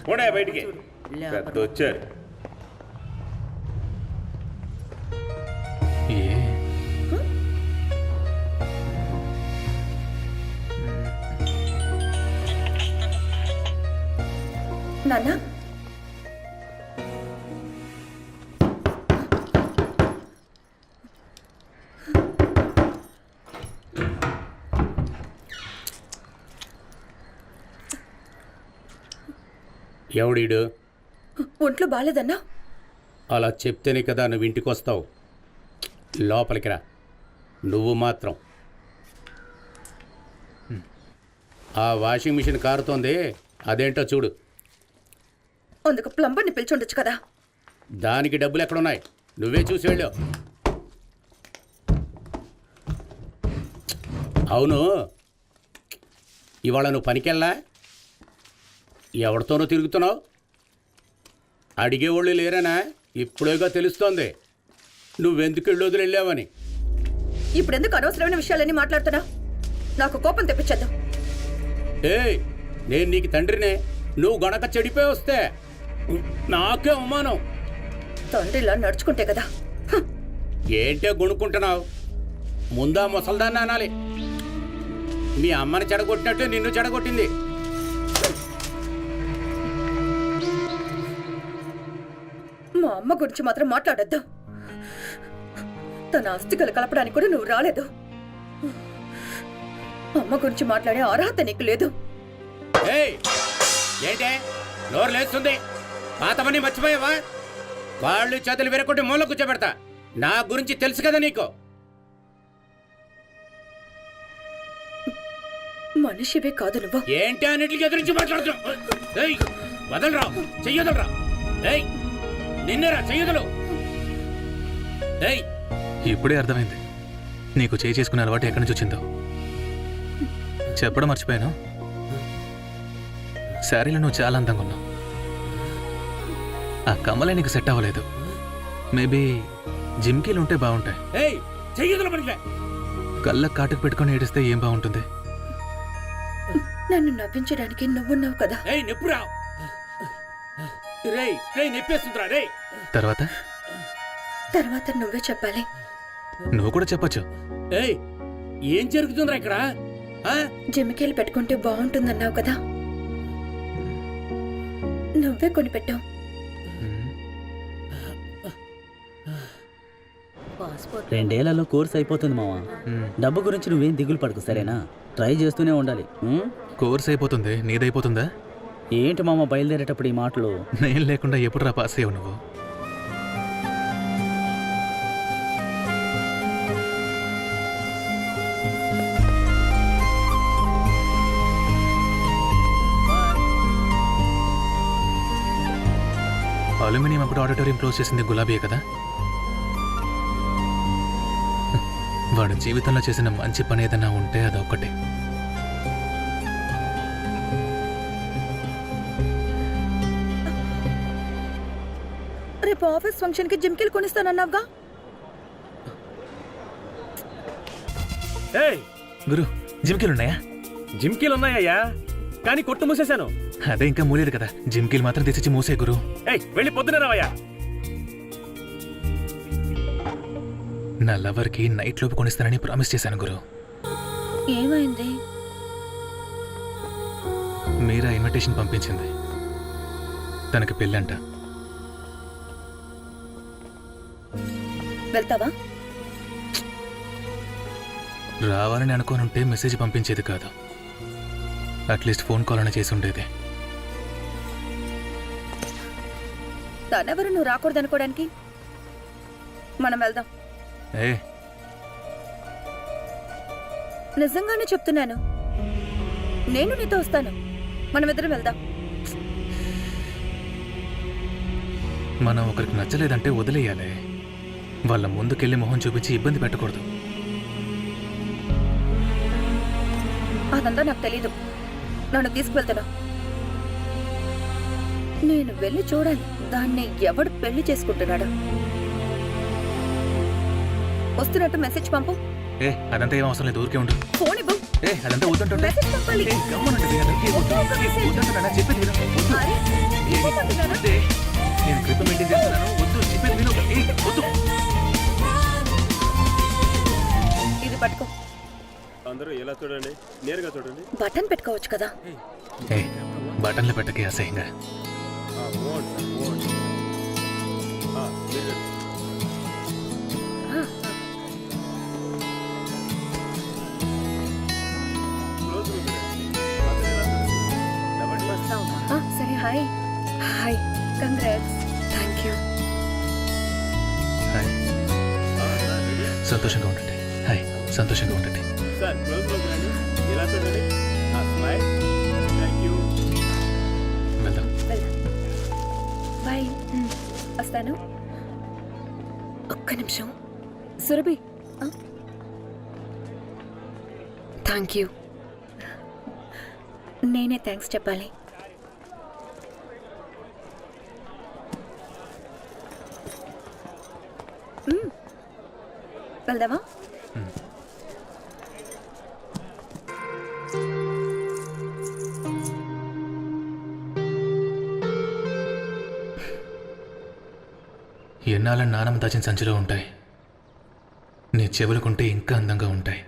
పోనే బయటికి. పెద్ద వచ్చారు. నాన్న, ఎవడీడు? ఒంట్లో బాలేదన్నా? అలా చెప్తేనే కదా నువ్వు ఇంటికి వస్తావు. లోపలికి రా. నువ్వు మాత్రం. ఆ వాషింగ్ మిషన్ కారుతోంది, అదేంటో చూడు. అందుకు ప్లంబర్ని పిలిచుండొచ్చు కదా. దానికి డబ్బులు ఎక్కడున్నాయి? నువ్వే చూసి వెళ్ళు. అవును, ఇవాళ నువ్వు పనికెళ్ళా? ఎవరితోనో తిరుగుతున్నావు? అడిగేవాళ్ళు లేరనా? ఇప్పుడేగా తెలుస్తోంది నువ్వెందుకు వెళ్ళొదిలు వెళ్ళావని. ఇప్పుడెందుకు అనవసరమైన విషయాలన్నీ మాట్లాడుతున్నా? నాకు కోపం తెప్పించద్దు. ఏయ్, నేను నీకు తండ్రినే. నువ్వు గనక చెడిపోయి వస్తే నాకే అవమానం. తండ్రిలా నడుచుకుంటే కదా. ఏంటే గుణుకుంటున్నావు? ముందా ముసల్దాన్ని అనాలి. మీ అమ్మని చెడగొట్టినట్టే నిన్ను చెడగొట్టింది. మా అమ్మ గురించి మాత్రం మాట్లాడొద్దు. తన ఆస్తికలు కలపడానికి కూడా నువ్వు రాలేదు. అమ్మ గురించి మాట్లాడే అర్హత నీకు లేదు. ఏయ్, ఏంటే నోరు లేస్తుంది? పాతమని మర్చిపోయావా? కాళ్ళు చేతులు విరగొట్టి మూల కూర్చోబెడతా. నా గురించి తెలుసు కదా నీకు. మనిషివే కాదు నువ్వు. ఏంటి అన్నిటికీ ఎదురించి మాట్లాడుతున్నావు? ఏయ్, వదలరా, చెయ్యదలరా. ఏయ్, నిన్నేరా చెయ్యదలు. ఏయ్, ఇప్పుడే అర్థమైంది నీకు చేయి చేసుకునే అలవాటు ఎక్కడి నుంచి వచ్చిందో. చెప్పడం మర్చిపోయాను, శారీలో నువ్వు చాలా అందంగా ఉన్నావు. ఆ కమ్మలే నీకు సెట్ అవ్వలేదు. మేబీ జిమ్కీలు ఉంటే బాగుంటాయి. ఏయ్, చెయ్యదలు పడిలే. కళ్ళ కాటుకు పెట్టుకొని ఏడిస్తే ఏం బాగుంటుంది? నన్ను నవ్వించడానికి నువ్వున్నావు కదా. ఏయ్, నెప్పురా. రేయ్ రేయ్, నెప్పేస్తుందిరా రేయ్. తర్వాత తర్వాత నువ్వే చెప్పాలి. నువ్వు కూడా చెప్పొచ్చు. ఏయ్, ఏం జరుగుతుందిరా ఇక్కడ? జమికేలు పెట్టుకుంటే బాగుంటుందన్నావు కదా, నువ్వే కొనిపెట్టావు. రెండేళ్లలో కోర్స్ అయిపోతుంది మావా. డబ్బు గురించి నువ్వేం దిగులు పడకు, సరేనా? ట్రై చేస్తూనే ఉండాలి. కోర్స్ అయిపోతుంది, నీదైపోతుందా? ఏంటి మామ బయలుదేరేటప్పుడు ఈ మాటలు? నేను లేకుండా ఎప్పుడు రా పాస్ అయ్యావు నువ్వు? అల్యూమినియం అప్పుడు ఆడిటోరియం క్లోజ్ చేసింది గులాబీయే కదా? వాడు జీవితంలో చేసిన మంచి పని ఏదైనా ఉంటే అదొక్కటే. రేపు ఆఫీస్ ఫంక్షన్ కి జిమ్కిల్ కొనిస్తానన్నావుగా? గురు, జిమ్కీలు ఉన్నాయా? జిమ్కీలు ఉన్నాయ్యా, కానీ కొట్టు మూసేశాను. అదే ఇంకా మూలేదు కదా, జిమ్కీలు మాత్రం తీసిచ్చి మూసే గురు. వెళ్ళి పొద్దున రావయ్యా. నా లవర్కి నైట్ లోపు కొనిస్తానని ప్రామిస్ చేశాను గురు. ఏమైంది? మీరా ఇన్విటేషన్ పంపించింది. తనకి పెళ్ళంట. వెళ్తావా? రావాలని అనుకోనుంటే మెసేజ్ పంపించేది కాదు, అట్లీస్ట్ ఫోన్ కాల్ అయినా చేసి ఉండేది. తనెవరు నువ్వు రాకూడదనుకోవడానికి? మనం వెళ్దాం. నిజంగానే చెప్తున్నాను, నేను నీతో వస్తాను. మనమిద్దరం వెళ్దాం. మనం ఒకరికి నచ్చలేదంటే వదిలేయాలి. వాళ్ళ ముందుకెళ్ళి మొహం చూపించి ఇబ్బంది పెట్టకూడదు. అదంతా నాకు తెలీదు. నన్ను తీసుకువెళ్తున్నా. నేను వెళ్ళి చూడాలి దాన్ని ఎవడు పెళ్లి చేసుకుంటున్నాడు. వస్తున్నట్టు మెసేజ్ పంపు. అదంతా ఏం అవసరం లేదు, ఊరికే ఉండు. ఫోన్ ఇవ్వు. అదంతా వద్దంటుంటే మెసేజ్ పంపాలి. నేను గ్రిప్ మెయింటైన్ చేస్తున్నాను. వద్దు, చెప్పేది విను. వద్దు. ఇది పట్టుకో. అందరూ ఎలా చూడండి, నేరుగా చూడండి. బటన్ పెట్టుకోవచ్చు కదా. బటన్లు పెట్టకే అసహ్యంగా. సరే, hi. Hi, congrats. Thank you. Hi, సంతోషంగా ఉండండి. హాయ్, సంతోషంగా ఉండండి. సార్, క్లోజ్ రండి. ఎలా చూడండి. స్మైల్. థాంక్యూ. వెళ్దాం. బాయ్. వస్తాను. ఒక్క నిమిషం. Surabhi, thank you. నేనే థ్యాంక్స్ చెప్పాలి. వెళ్దామా? ఎన్నాళ్ళ నానమ్మ దాచిన సంచిలో ఉంటాయి. నీ చెవులుకుంటే ఇంకా అందంగా ఉంటాయి.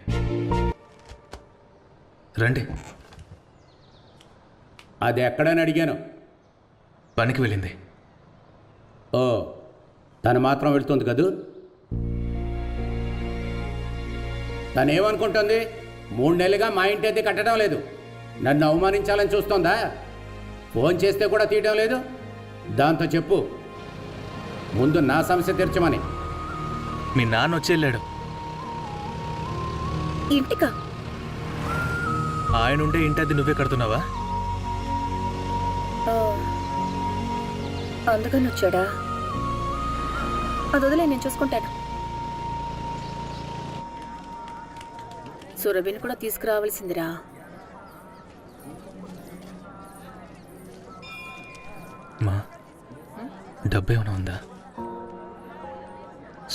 రండి. అది ఎక్కడని అడిగాను. పనికి వెళ్ళింది. ఓ, తను మాత్రం వెళ్తుంది కదూ? తనేమనుకుంటుంది? 3 నెలలుగా మా ఇంటి అయితే కట్టడం లేదు, నన్ను అవమానించాలని చూస్తోందా? ఫోన్ చేస్తే కూడా తీయడం లేదు. దాంతో చెప్పు, ముందు నా సమస్య తీర్చమని. మీ నాన్న వచ్చి వెళ్ళాడు. ఇంటికా? ఆయన ఉండే ఇంటి అది నువ్వే కడుతున్నావా? అందుకని వచ్చాడా? అది వదిలే, నేను చూసుకుంటాను. సురభిని కూడా తీసుకురావాల్సిందిరా. మా డబ్బు ఏమైనా ఉందా?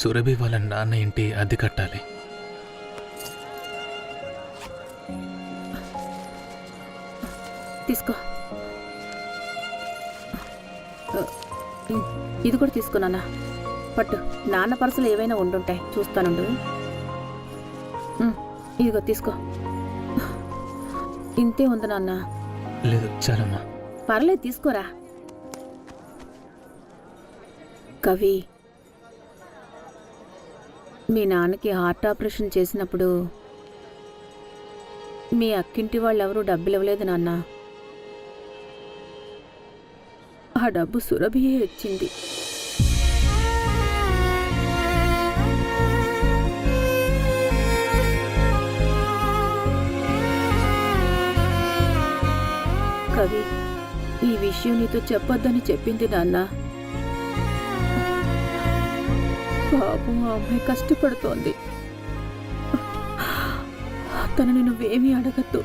సురభి వాళ్ళ నాన్న ఇంటి అద్దె కట్టాలి. తీసుకో. ఇది కూడా తీసుకున్నానా? పట్టు, నాన్న పర్సులు ఏవైనా ఉండుంటాయి, చూస్తానుండు. ఇదిగో తీసుకో. ఇంతే ఉంది నాన్న. లేదు చాలమ్మా. పర్లేదు తీసుకోరా. కవి, మీ నాన్నకి హార్ట్ ఆపరేషన్ చేసినప్పుడు మీ అక్కింటి వాళ్ళు ఎవరూ డబ్బులు ఇవ్వలేదు నాన్న. ఆ డబ్బు సురభియే ఇచ్చింది. కవి, ఈ విషయం నీతో చెప్పొద్దని చెప్పింది నాన్న. పాపం ఆ అమ్మాయి కష్టపడుతోంది. తనని నువ్వేమీ అడగద్దు.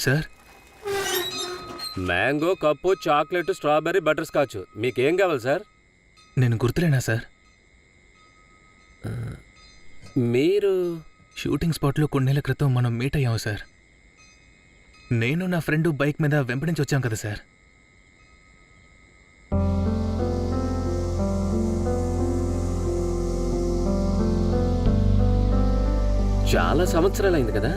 Sir, mango, cup, chocolate, strawberry, butterscotch. మీకేం కావాలి సార్? నేను గుర్తులేనా సార్? మీరు షూటింగ్ స్పాట్లో కొన్నేళ్ల క్రితం మనం మీట్ అయ్యాము సార్. నేను నా ఫ్రెండ్ బైక్ మీద వెంబడించి వచ్చాం కదా సార్. చాలా సంవత్సరాలైంది కదా.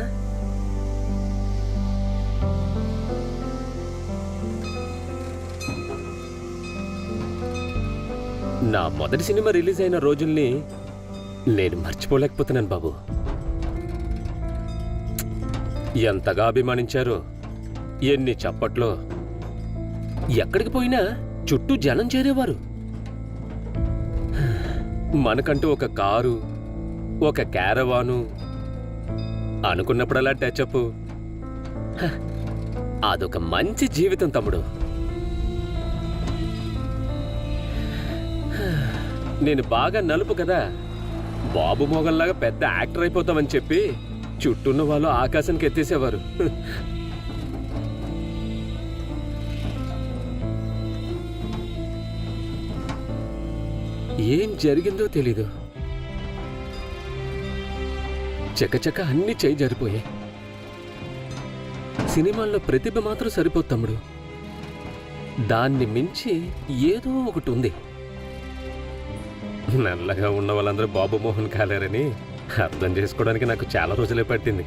నా మొదటి సినిమా రిలీజ్ అయిన రోజుల్ని నేను మర్చిపోలేకపోతున్నాను బాబు. ఎంతగా అభిమానించారో, ఎన్ని చప్పట్లో. ఎక్కడికి పోయినా చుట్టూ జనం చేరేవారు. మనకంటూ ఒక కారు, ఒక క్యారవాను, అనుకున్నప్పుడల్లా టచ్అప్. అదొక మంచి జీవితం తమ్ముడు. నేను బాగా నలుపు కదా, బాబు మోగల్లాగా పెద్ద యాక్టర్ అయిపోతామని చెప్పి చుట్టూన్న వాళ్ళు ఆకాశానికి ఎత్తేసేవారు. ఏం జరిగిందో తెలీదు. చకచక అన్ని చేయి జరిపోయాయి. సినిమాల్లో ప్రతిభ మాత్రం సరిపోదు తమ్ముడు. దాన్ని మించి ఏదో ఒకటి ఉంది. నల్లగా ఉన్న వాళ్ళందరూ బాబు మోహన్ కాలేరని అర్థం చేసుకోవడానికి నాకు చాలా రోజులే పట్టింది.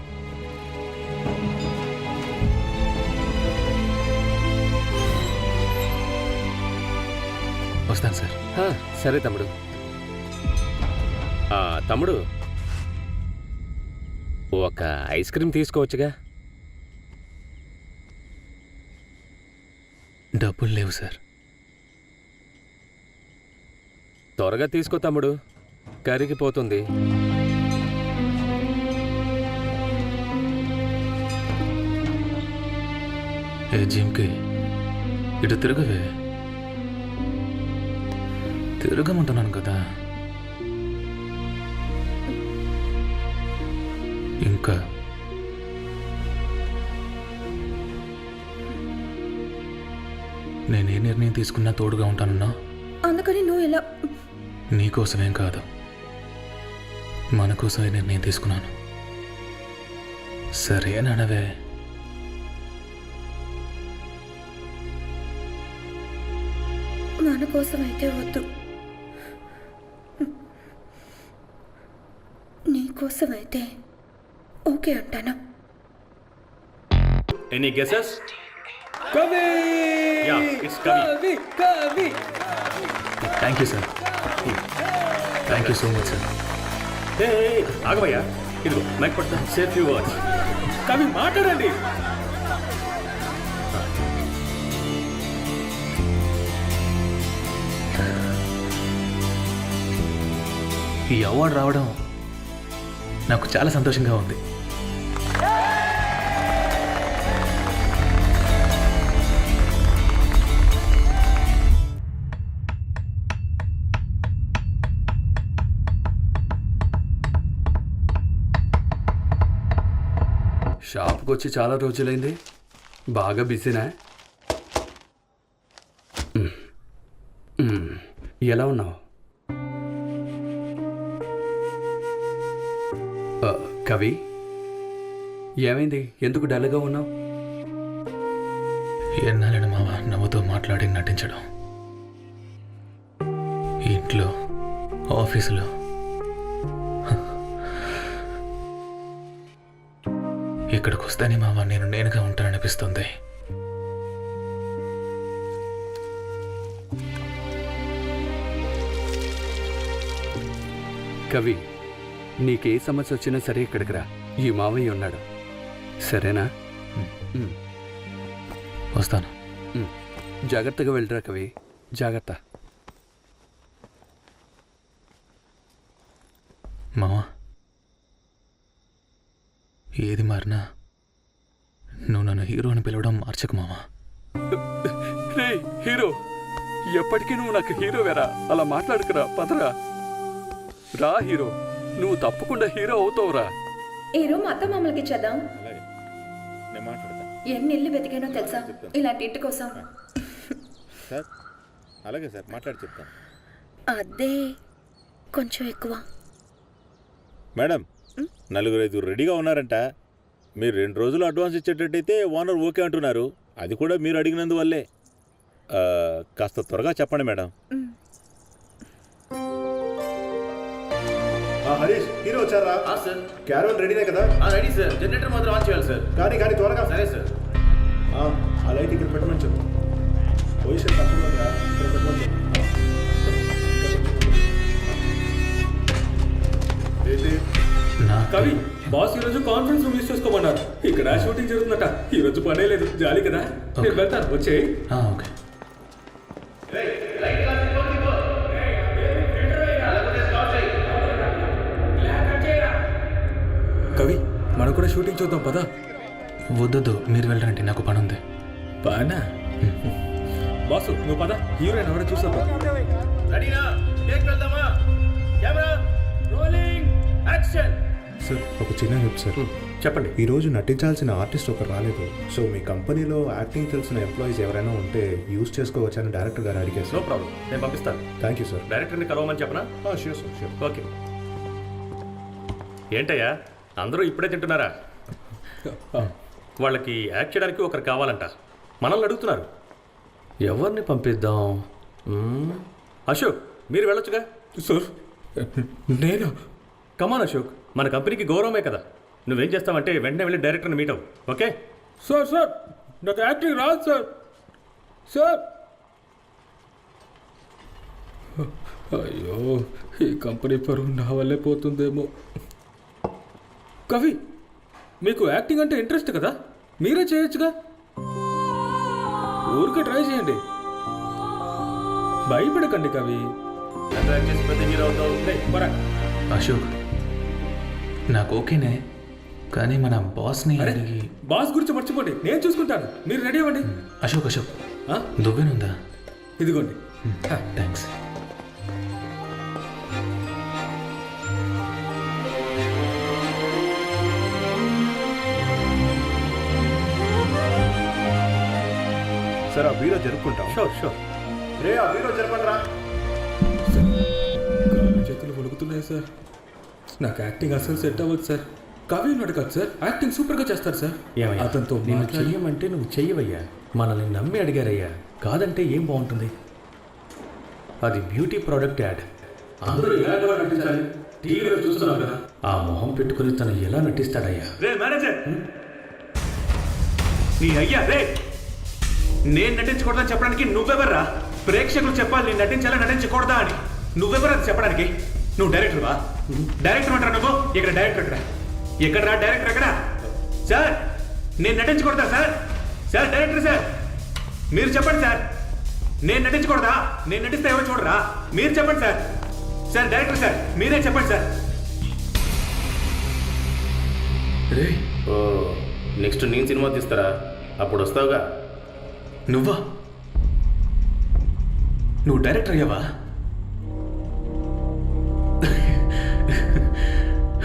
వస్తాను సార్. సరే తమ్ముడు. తమ్ముడు, ఒక ఐస్ క్రీమ్ తీసుకోవచ్చుగా? డబ్బులు లేవు సార్. త్వరగా తీసుకో తమ్ముడు, కరిగిపోతుంది. ఏ జిమ్కి ఇటు తిరగవే. తిరగమంటున్నాను కదా. ఇంకా నేనే నిర్ణయం తీసుకున్నా తోడుగా ఉంటానన్నా. అందుకని నువ్వు ఇలా నీకోసమేం కాదు, మన కోసమే నిర్ణయం తీసుకున్నాను. సరేనవే. మన కోసం అయితే వద్దు, నీ కోసం అయితే ఓకే అంటాను. Any guesses? Kavi! Yeah, it's Kavi. Kavi! Thank you sir. Thank you so much sir. Hey ఆగవయ్యా, ఇదిగో మైక్ పడతా. Say few words. కవి మాట్లాడండి. ఈ అవార్డు రావడం నాకు చాలా సంతోషంగా ఉంది. షాప్కి వచ్చి చాలా రోజులైంది. బాగా బిజీనా? ఎలా ఉన్నావు? కవి, ఏమైంది? ఎందుకు డల్గా ఉన్నావు? ఎన్నాళ్ళని మావ నవ్వుతో మాట్లాడి నటించడం. ఇంట్లో, ఆఫీసులో ఇక్కడికి వస్తేనే మావ నేను నేనుగా ఉంటాననిపిస్తుంది. కవి, నీకే సమస్య వచ్చినా సరే ఇక్కడికి రా. ఈ మావయ్య ఉన్నాడు, సరేనా? వస్తాను. జాగ్రత్తగా వెళ్ళరా కవి, జాగ్రత్త. మావా, ఏది మారినా నువ్వు నన్ను హీరో అని పిలవడం మార్చకు మావా. రే హీరో, ఎప్పటికీ నువ్వు నాకు హీరోవేరా. అలా మాట్లాడుకురా, పదరా. రా హీరో, నువ్వు తప్పకుండా హీరో అవుతావురా. ఈ రూమ్ అత్త మామూలుకి ఇచ్చేద్దాం. నేను మాట్లాడతా ఎన్ని ఇల్లు వెతికానో తెలుసా ఇలాంటి ఇంటి కోసం. సార్. అలాగే సార్, మాట్లాడి చెప్తాను. అదే కొంచెం ఎక్కువ. మేడం, 4-5 రెడీగా ఉన్నారంట. మీరు 2 రోజులు అడ్వాన్స్ ఇచ్చేటట్టయితే ఓనర్ ఓకే అంటున్నారు. అది కూడా మీరు అడిగినందువల్లే. కాస్త త్వరగా చెప్పండి మేడం. హరీష్, హీరో వచ్చారా? సార్. క్యారవన్ రెడీనే కదా? Ready sir. జనరేటర్ మాత్రం ఆన్ చేయాలి సార్. కానీ త్వరగా. సరే సార్. ఆ లైట్ ఇక్కడ పెట్టమని చెప్పు. పొజిషన్ తక్కువ ఇక్కడ పెట్టమని చెప్పు. కవి, బాస్ ఈరోజు కాన్ఫరెన్స్ రూమ్ యూస్ చేసుకోమన్నారు. ఇక్కడ షూటింగ్ జరుగుతుందట. ఈరోజు పనే లేదు, జాలి కదా. నేను వెళ్తాను, వచ్చే. ఓకే. కవి, మనం కూడా షూటింగ్ చూద్దాం పదా. వద్దు, మీరు వెళ్ళండి, నాకు పని ఉంది. బానా బాసు, నువ్వు పద. హీరోయిన్ ఎవరో చూసావు. సార్, ఒక చిన్న హెల్ప్ సార్. చెప్పండి. ఈరోజు నటించాల్సిన ఆర్టిస్ట్ ఒకరు రాలేదు. సో మీ కంపెనీలో యాక్టింగ్ తెలిసిన ఎంప్లాయీస్ ఎవరైనా ఉంటే యూజ్ చేసుకోవచ్చని డైరెక్టర్ గారు అడిగారు. నో ప్రాబ్లం, నేను పంపిస్తాను. Thank you sir. డైరెక్టర్ని కలవమని చెప్పనా? Sure sir, sure. ఓకే. ఏంటయ్యా, అందరూ ఇప్పుడే తింటున్నారా? వాళ్ళకి యాక్ట్ చేయడానికి ఒకరు కావాలంట. మనల్ని అడుగుతున్నారు. ఎవరిని పంపిద్దాం? అశోక్, మీరు వెళ్ళొచ్చుగా. సార్, నేను కమాన్ అశోక్, మన కంపెనీకి గౌరవమే కదా. నువ్వేం చేస్తావంటే వెంటనే వెళ్ళి డైరెక్టర్ని మీట్ అవ్వు. ఓకే? సార్, నాకు యాక్టింగ్ రాదు సార్. సార్, అయ్యో, ఈ కంపెనీ పరువు నా వల్లే పోతుందేమో. కవి, మీకు యాక్టింగ్ అంటే ఇంట్రెస్ట్ కదా, మీరే చేయొచ్చుగా. ఊరికే ట్రై చేయండి, భయపడకండి కవి. అశోక్, నాకు ఓకేనే, కానీ మన బాస్ని అడిగి. బాస్ గురించి మర్చిపోండి, నేను చూసుకుంటాను. మీరు రెడీ అవ్వండి. అశోక్, దువ్వెనుందా? ఇదిగోండి. థ్యాంక్స్. సార్, ఆ వీడియో జరుపుకుంటాం. షూర్. రే, ఆ వీడియో జరపండి రా. చేతులు వణుకుతున్నాయి సార్. నాకు యాక్టింగ్ అసలు సెట్ అవ్వదు సార్. కవి ఉన్నాడు కదా సార్, యాక్టింగ్ సూపర్గా చేస్తారు సార్. అతనితో నేను చెయ్యమంటే నువ్వు చెయ్యవయ్యా. మనల్ని నమ్మి అడిగారయ్యా, కాదంటే ఏం బాగుంటుంది? అది బ్యూటీ ప్రోడక్ట్ యాడ్. అందరూ ఎలా నటించాలి? టీవీలో చూస్తున్నావు కదా. ఆ మొహం పెట్టుకుని తను ఎలా నటిస్తాడయ్యా? రే మేనేజర్, నీ అయ్యా రే, నేను నటించకూడదని చెప్పడానికి నువ్వెవర్రా? ప్రేక్షకులు చెప్పాలి నేను నటించాలా నటించకూడదా అని. నువ్వెవరు అది చెప్పడానికి? నువ్వు డైరెక్టర్వా? డైరెక్టర్ అంటారా నువ్వు? ఇక్కడ డైరెక్టర్ ఎక్కడ రా? డైరెక్టర్ ఎక్కడ? సార్, నేను నటించకూడదా సార్? సార్ డైరెక్టర్ సార్, మీరు చెప్పండి సార్. నేను నటించకూడదా? నేను నటిస్తే ఎవరు చూడరా? మీరు చెప్పండి సార్. సార్ డైరెక్టర్ సార్, మీరే చెప్పండి సార్. ఓ, నెక్స్ట్ నేను సినిమా తీస్తారా? అప్పుడు వస్తావుగా. నువ్వా? నువ్వు డైరెక్టర్ అయ్యావా?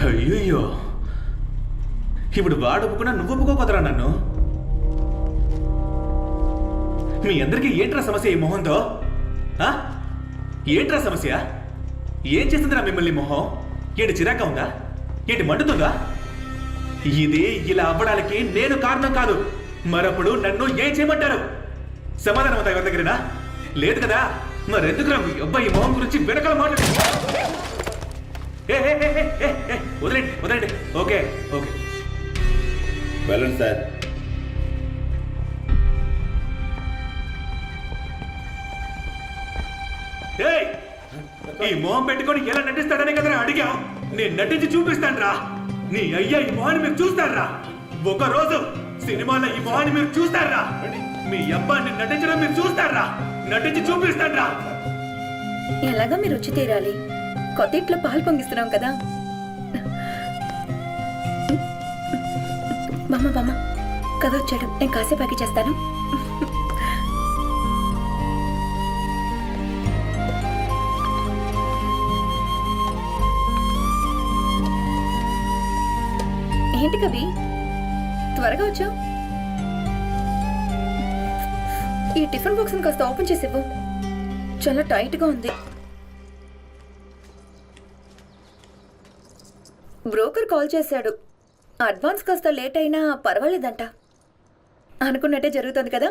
అయ్యో, ఇప్పుడు వాడు ఒప్పుకున్నా నువ్వు ఒప్పుకోకదరా నన్ను? మీ అందరికీ ఏంట్రా సమస్య ఈ మొహంతో? ఏంట్రా సమస్య? ఏం చేస్తుందిరా మిమ్మల్ని మొహం? ఏంటి చిరాక ఉందా? ఏంటి మండుతుందా? ఇది ఇలా అవ్వడానికి నేను కారణం కాదు. మరప్పుడు నన్ను ఏం చేయమంటారు? సమాధానం అవుతా ఎవరి దగ్గరనా? లేదు కదా? మరెందుకురా మీ అబ్బాయి మొహం గురించి వెనకాల మాట్లాడు? వదిలేండి వదిలేండి. ఓకే ఓకే వెళ్ళండి సార్. ఏయ్, ఈ మొహం పెట్టుకొని ఎలా నటిస్తాడనే కదరా అడిగా. నేను నటించి చూపిస్తాను. నీ అయ్యా ఈ మొహాన్ని మీరు చూస్తారా? ఒక రోజు సినిమాలో ఈ మొహాన్ని మీరు చూస్తారా? మీ అబ్బాయిని నటించడం మీరు చూస్తారా? నటించి చూపిస్తాను. ఎలాగా మీరు రుచి తీరాలి. కొత్త ఇంట్లో పాలు పొంగిస్తున్నాం కదా. బామ్మ బామ్మ కథ వచ్చాడు, నేను కాసేపు ఆగి చేస్తాను. ఏంటి కవి త్వరగా వచ్చావు? ఈ టిఫిన్ బాక్స్ కాస్త ఓపెన్ చేసేవు. చాలా టైట్గా ఉంది. బ్రోకర్ కాల్ చేశాడు. అడ్వాన్స్ కాస్త లేట్ అయినా పర్వాలేదంట. అనుకున్నట్టే జరుగుతుంది కదా.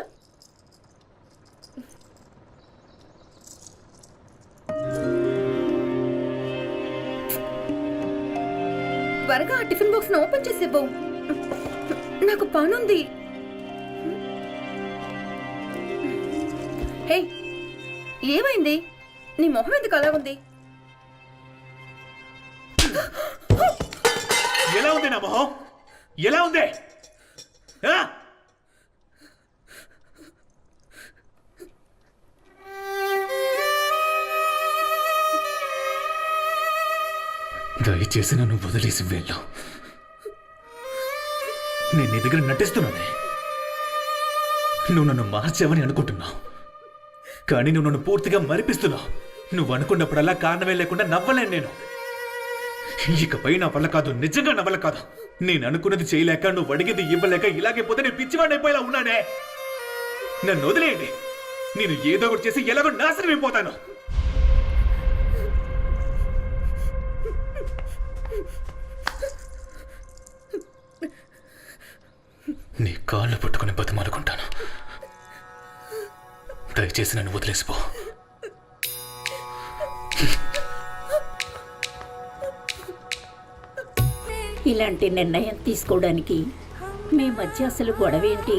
త్వరగా ఆ టిఫిన్ బాక్స్ ఓపెన్ చేసేవు. నాకు పనుంది. హే, ఏమైంది? నీ మొహం ఎందుకు అలా ఉంది? ఎలా ఉంది నా మొహం? ఎలా ఉంది? దయచేసి నన్ను వదిలేసి వెళ్ళు. నేను నీ దగ్గర నటిస్తున్నానే. నువ్వు నన్ను మార్చావని అనుకుంటున్నావు, కానీ నువ్వు నన్ను పూర్తిగా మరిపిస్తున్నావు. నువ్వు అనుకున్నప్పుడల్లా కారణమే లేకుండా నవ్వలేను నేను. ఇకపై నా వల్ల కాదు, నిజంగా నా వల్ల కాదు. నేను అనుకున్నది చేయలేక, నువ్వు అడిగేది ఇవ్వలేక ఇలాగే పోతే నేను పిచ్చివాడిని అయిపోయేలా ఉన్నానే. నన్ను వదిలేయండి. నేను ఏదో ఒకటి చేసి ఎలాగో నాశనం అయిపోతాను. నీ కాళ్ళు పట్టుకుని బతిమాలుకుంటాను. దయచేసి నన్ను వదిలేసిపో. ఇలాంటి నిర్ణయం తీసుకోవడానికి మీ మధ్య అసలు గొడవ ఏంటి?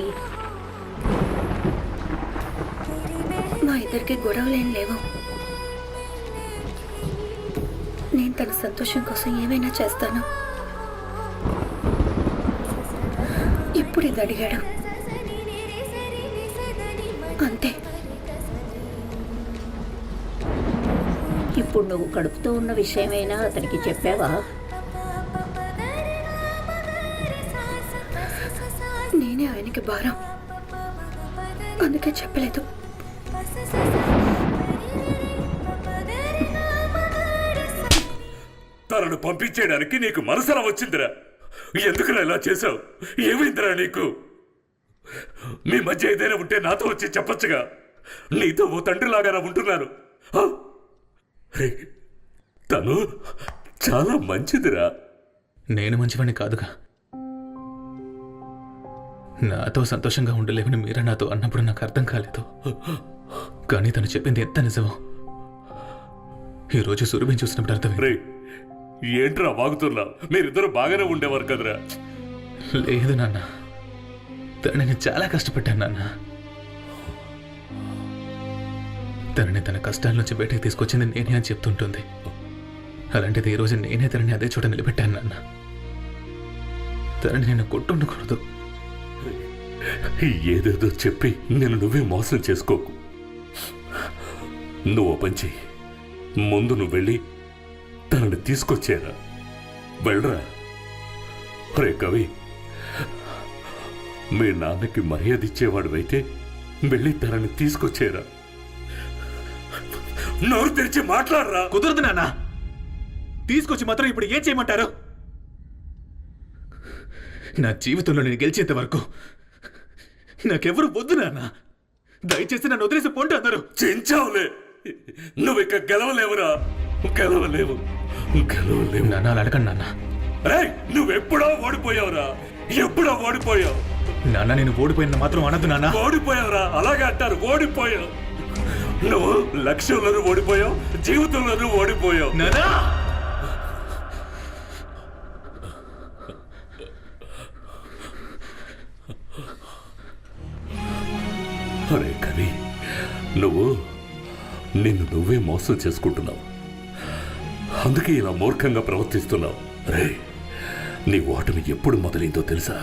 మా ఇద్దరికి గొడవలేం లేవు. నేను తన సంతోషం కోసం ఏమైనా చేస్తాను. ఇప్పుడు ఇది అడిగాడు అంతే. ఇప్పుడు నువ్వు కడుపుతో ఉన్న విషయమైనా అతనికి చెప్పావా? నేనే ఆయనకి భారం, అందుకే చెప్పలేదు. తనను పంపించేయడానికి నీకు మనసరం వచ్చిందిరా? ఎందుకురా ఇలా చేశావు? ఏమైందిరా నీకు? మీ మధ్య ఏదైనా ఉంటే నాతో వచ్చి చెప్పొచ్చుగా. నీతో ఓ తండ్రిలాగా ఉంటున్నాను. తను చాలా మంచిదిరా. నేను మంచివాణ్ణి కాదుగా. నాతో సంతోషంగా ఉండలేవని మీరా నాతో అన్నప్పుడు నాకు అర్థం కాలేదు. కానీ తను చెప్పింది ఎంత నిజమో ఈరోజు సురభిని చూసినప్పుడు అర్థమైంది. ఏంట్రా వాగుతున్నా? మీరిద్దరు బాగానే ఉండేవారు కదరా. లేదు నాన్న, తనని చాలా కష్టపెట్టాను నాన్న. తనని తన కష్టాల నుంచి బయటకు తీసుకొచ్చింది నేనే అని చెప్తుంటుంది. అలాంటిది ఈరోజు నేనే తనని అదే చోట నిలబెట్టాను నాన్న. తనని నేను కొట్టుండకూడదు. ఏదేదో చెప్పి నేను నువ్వే మోసం చేసుకోకు. నువ్వు పని చెయ్యి. ముందు నువ్వు వెళ్ళి తనని తీసుకొచ్చేరా. వెళ్ళరా. రే కవి, మీ నాన్నకి మర్యాద ఇచ్చేవాడు అయితే వెళ్ళి తనని తీసుకొచ్చేరా. నోరు తెరిచి మాట్లాడరా. కుదరదు నాన్న. తీసుకొచ్చి మాత్రం ఇప్పుడు ఏం చేయమంటారు? నా జీవితంలో నేను గెలిచేంత వరకు నాకెవరు వద్దు నాన్న. దయచేసి నన్ను వదిలేసి పోండి అందరూ. చెంచావులే. నువ్వు ఇక గెలవలేవురా, గెలవలేవు, గెలవలేవు. నాన్న అలా అడగండి నాన్న. రేయ్, నువ్వెప్పుడో ఓడిపోయావురా, ఎప్పుడో ఓడిపోయావు. నాన్న నేను ఓడిపోయిన మాత్రం అనద్దు నాన్న. ఓడిపోయావురా, అలాగే అంటారు, ఓడిపోయావు. నువ్వు లక్ష్యంలోనూ ఓడిపోయావు, జీవితంలోనూ ఓడిపోయావు. నాన్న అరే కవి, నిన్ను నువ్వే మోసం చేసుకుంటున్నావు. అందుకే ఇలా మూర్ఖంగా ప్రవర్తిస్తున్నావు. రే, నీ ఓటమి ఎప్పుడు మొదలైందో తెలుసా?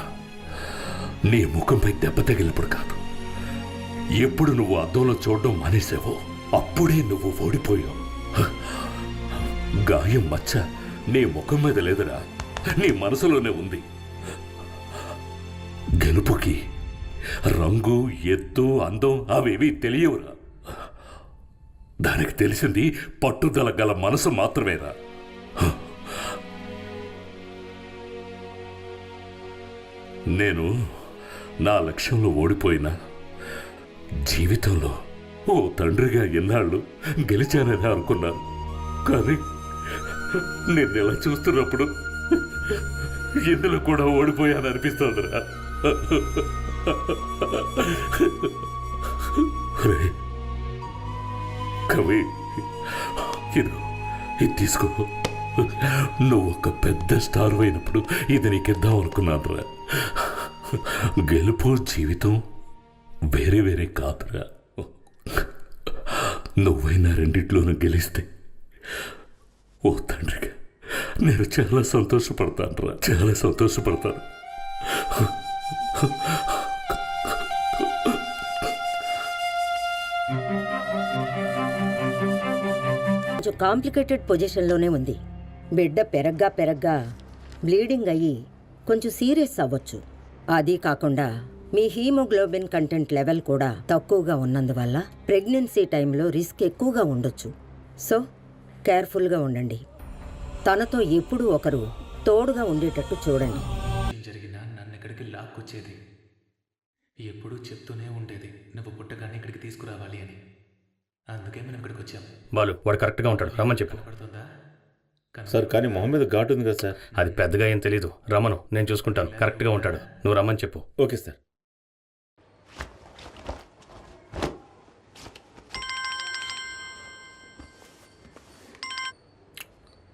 నీ ముఖంపై దెబ్బ తగిలినప్పుడు కాదు. ఎప్పుడు నువ్వు అద్దంలో చూడడం మానేసావో అప్పుడే నువ్వు ఓడిపోయావు. గాయం మచ్చ నీ ముఖం మీద లేదురా, నీ మనసులోనే ఉంది. గెలుపుకి రంగు, ఎత్తు, అందం అవేవి తెలియవురా. దానికి తెలిసింది పట్టుదల గల మనసు మాత్రమేరా. నేను నా లక్ష్యంలో ఓడిపోయినా జీవితంలో ఓ తండ్రిగా ఎన్నాళ్ళు గెలిచానని అనుకున్నాను. కానీ నేను ఇలా చూస్తున్నప్పుడు ఇందులో కూడా ఓడిపోయాను అనిపిస్తోందిరా. కవి, ఇది తీసుకో. నువ్వు ఒక పెద్ద స్టార్ అయినప్పుడు ఇది నీకిద్దాం అనుకున్నాను రా. గెలుపు, జీవితం వేరే వేరే కాదురా. నువ్వైనా రెండిట్లోనూ గెలిస్తే ఓ తండ్రిగా నేను చాలా సంతోషపడతాను రా, చాలా సంతోషపడతాను. కొంచెం కాంప్లికేటెడ్ పొజిషన్లోనే ఉంది. బిడ్డ పెరగ్గా బ్లీడింగ్ అయ్యి కొంచెం సీరియస్ అవ్వచ్చు. అది కాకుండా మీ హీమోగ్లోబిన్ కంటెంట్ లెవెల్ కూడా తక్కువగా ఉన్నందువల్ల ప్రెగ్నెన్సీ టైంలో రిస్క్ ఎక్కువగా ఉండొచ్చు. సో కేర్ఫుల్గా ఉండండి. తనతో ఎప్పుడూ ఒకరు తోడుగా ఉండేటట్టు చూడండి. ఏం జరిగినా నన్ను ఇక్కడికి లాక్కొచ్చేది. ఎప్పుడూ చెప్తూనే ఉండేది నువ్వు పుట్టగానే ఇక్కడికి తీసుకురావాలి అని. అందుకే మనం ఇక్కడికి వచ్చాం. బాలు, వాడు కరెక్ట్గా ఉంటాడు, రమ్మని చెప్పు. పడుతుందా? సార్, కానీ మొహం మీద ఘాటు ఉంది కదా సార్. అది పెద్దగా ఏం తెలీదు, రమ్మను, నేను చూసుకుంటాను. కరెక్ట్గా ఉంటాడు, నువ్వు రమ్మని చెప్పు. Okay sir.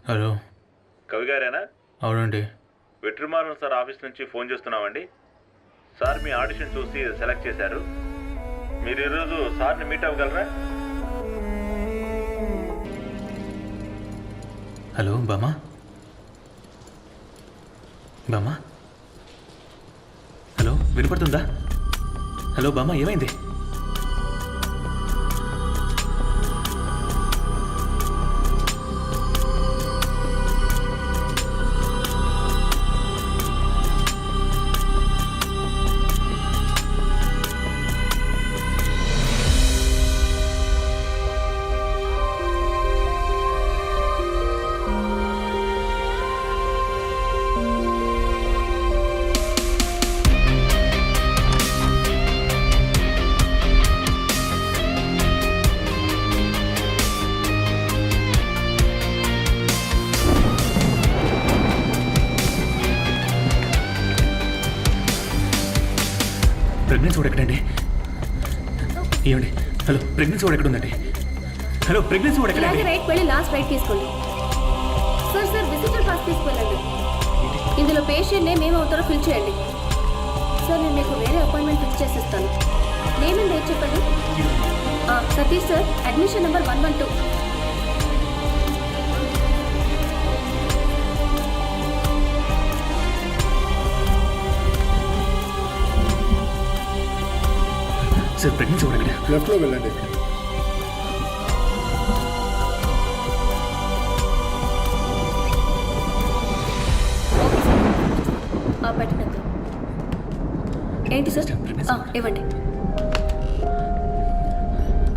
హలో, కవి గారేనా? అవునండి. వెట్రిమారన్ సార్ ఆఫీస్ నుంచి ఫోన్ చేస్తున్నామండి. సార్ మీ ఆడిషన్ చూసి సెలెక్ట్ చేశారు. మీరు ఈరోజు సార్ని మీట్ అవ్వగలరా? హలో బామా, బామా, హలో వినపడుతుందా? హలో బామా, ఏమైంది? ప్రెగ్నెన్సీ వాడు ఎక్కడండి? ఏమండి? హలో, ప్రెగ్నెన్సీ వాడు ఎక్కడుందండి? హలో, ప్రెగ్నెన్సీ వాడు ఎక్కడండి? రైట్ వెళ్ళి లాస్ట్ రైట్ తీసుకోండి. సార్ విజిటర్ పాస్ తీసుకెళ్ళండి. ఇందులో పేషెంట్ నేమ్ ఏమవుతారో ఫిల్ చేయండి. సార్ నేను మీకు వేరే అపాయింట్మెంట్ ఫిక్స్ చేసిస్తాను. నేమ్ అండ్ డేట్ చెప్పండి. Satish sir, admission number 112. Sir pregnancy వాడు ఎక్కడ? లెఫ్ట్లో వెళ్ళండి. పెట్టండి. ఏంటి సార్? ఇవ్వండి.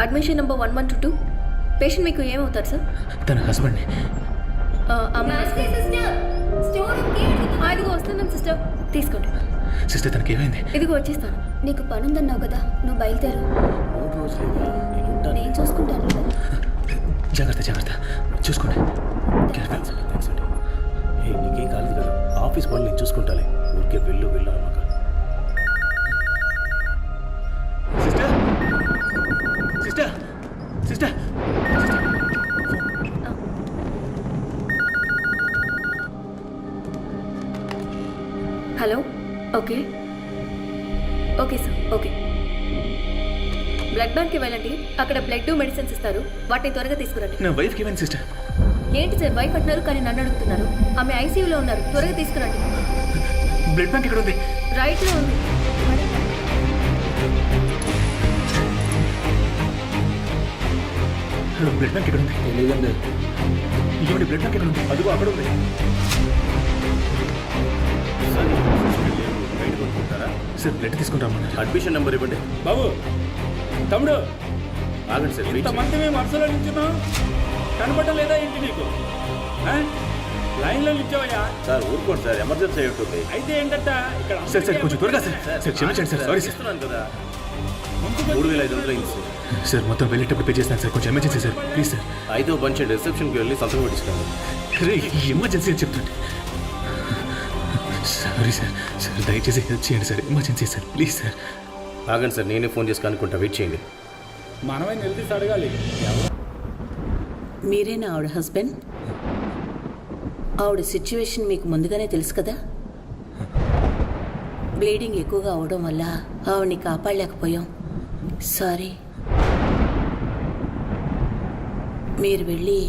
Admission number 1122. పేషెంట్ మీకు ఏమవుతారు సార్? తన హస్బెండ్. ఇదిగో వస్తున్నాను సిస్టర్, తీసుకోండి. సిస్టర్, తనకి ఏమైంది? ఇదిగో వచ్చేస్తాను. నీకు పని ఉందన్నావు కదా, నువ్వు బయలుదేరు. 3 రోజులు చూసుకుంటాను. నేను చూసుకుంటాను. జాగ్రత్త జాగ్రత్త చూసుకోండి. థ్యాంక్స్ అండి. నీకేం కాలేదు కదా, ఆఫీస్ పనులు నేను చూసుకుంటాలే. ఊరికే వెళ్ళు అన్నమాట. Sister sister sister hello. Okay okay sir. Okay, blood బ్యాంక్కి వెళ్ళండి. అక్కడ బ్లడ్ మెడిసిన్స్ ఇస్తారు, వాటిని త్వరగా తీసుకురండి. నా వైఫ్కి ఏమైంది సిస్టర్? ఏంటి సార్ వైఫ్ అంటున్నారు కానీ నన్ను అడుగుతున్నారు? ఆమె ఐసీయూలో ఉన్నారు, త్వరగా తీసుకురండి. బ్లడ్ బ్యాంక్ ఎక్కడ ఉంది? రైట్లో ఉంది. హలో, బ్లడ్ బ్యాంక్ ఎక్కడ ఉంది? లేదండి. ఏమండి బ్లడ్ బ్యాంక్ ఎక్కడ ఉంది? అదిగో అక్కడ ఉంది. సార్ బ్లడ్ తీసుకుని రమ్మన్నారు. అడ్మిషన్ నెంబర్ ఇవ్వండి. బాబు, తమ్ముడు, ఆగండి సార్. ఇంతమంది మేము వరుసలో నిల్చున్నాం, కనపడలేదా ఏంటి నీకు? ఆ? లైన్లో నిల్చోవయ్యా. సార్ ఊరుకోండి సార్, ఎమర్జెన్సీ అయి ఉంటుంది. అయితే ఏంటంట ఇక్కడ సార్ సార్ కొంచెం త్వరగా సార్. సార్ క్షమించండి సార్. Sorry sir. ఇస్తున్నాను కదా, 3,500 అయింది సార్. సార్ మొత్తం వెళ్ళేటప్పుడు పే చేస్తాను సార్. కొంచెం ఎమర్జెన్సీ సార్, ప్లీజ్ సార్. అయితే పంచి రిసెప్షన్కి వెళ్ళి సంతకం పెట్టించుకోండి. రే ఎమర్జెన్సీ అని చెప్తుంటే. Sorry sir. సార్ దయచేసి హెల్ప్ చేయండి sir. Emergency sir, please sir. ఆగండి సార్, నేనే ఫోన్ చేసి కనుక్కుంటా, వెయిట్ చేయండి. మనమే నిలదీసి అడగాలి. మీరేనా ఆవిడ హస్బెండ్? ఆవిడ సిచ్యువేషన్ మీకు ముందుగానే తెలుసు కదా. బ్లీడింగ్ ఎక్కువగా అవడం వల్ల ఆవిడ్ని కాపాడలేకపోయాం. సారీ. మీరు వెళ్ళి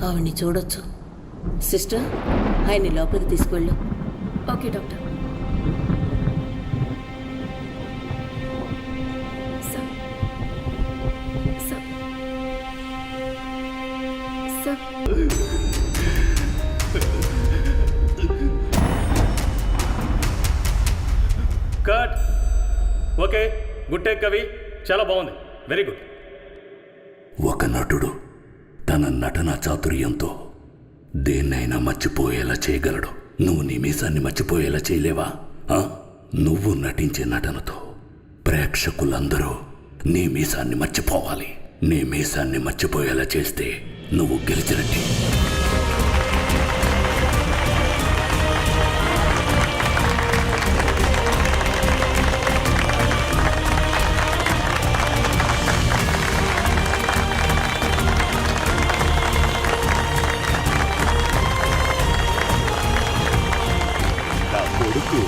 ఆవిడ్ని చూడొచ్చు. సిస్టర్, ఆయన్ని లోపలికి తీసుకువెళ్ళు. Okay doctor. Sir sir sir cut. Okay, good take కవి, చాలా బాగుంది, వెరీ గుడ్. ఒక నటుడు తన నటన చాతుర్యంతో దేన్నైనా మర్చిపోయేలా చేయగలడు. నువ్వు నీ మీసాన్ని మర్చిపోయేలా చేయలేవా? నువ్వు నటించే నటనతో ప్రేక్షకులందరూ నీ మీసాన్ని మర్చిపోవాలి. నీ మీసాన్ని మర్చిపోయేలా చేస్తే నువ్వు గెలిచినట్టే. కొడుకు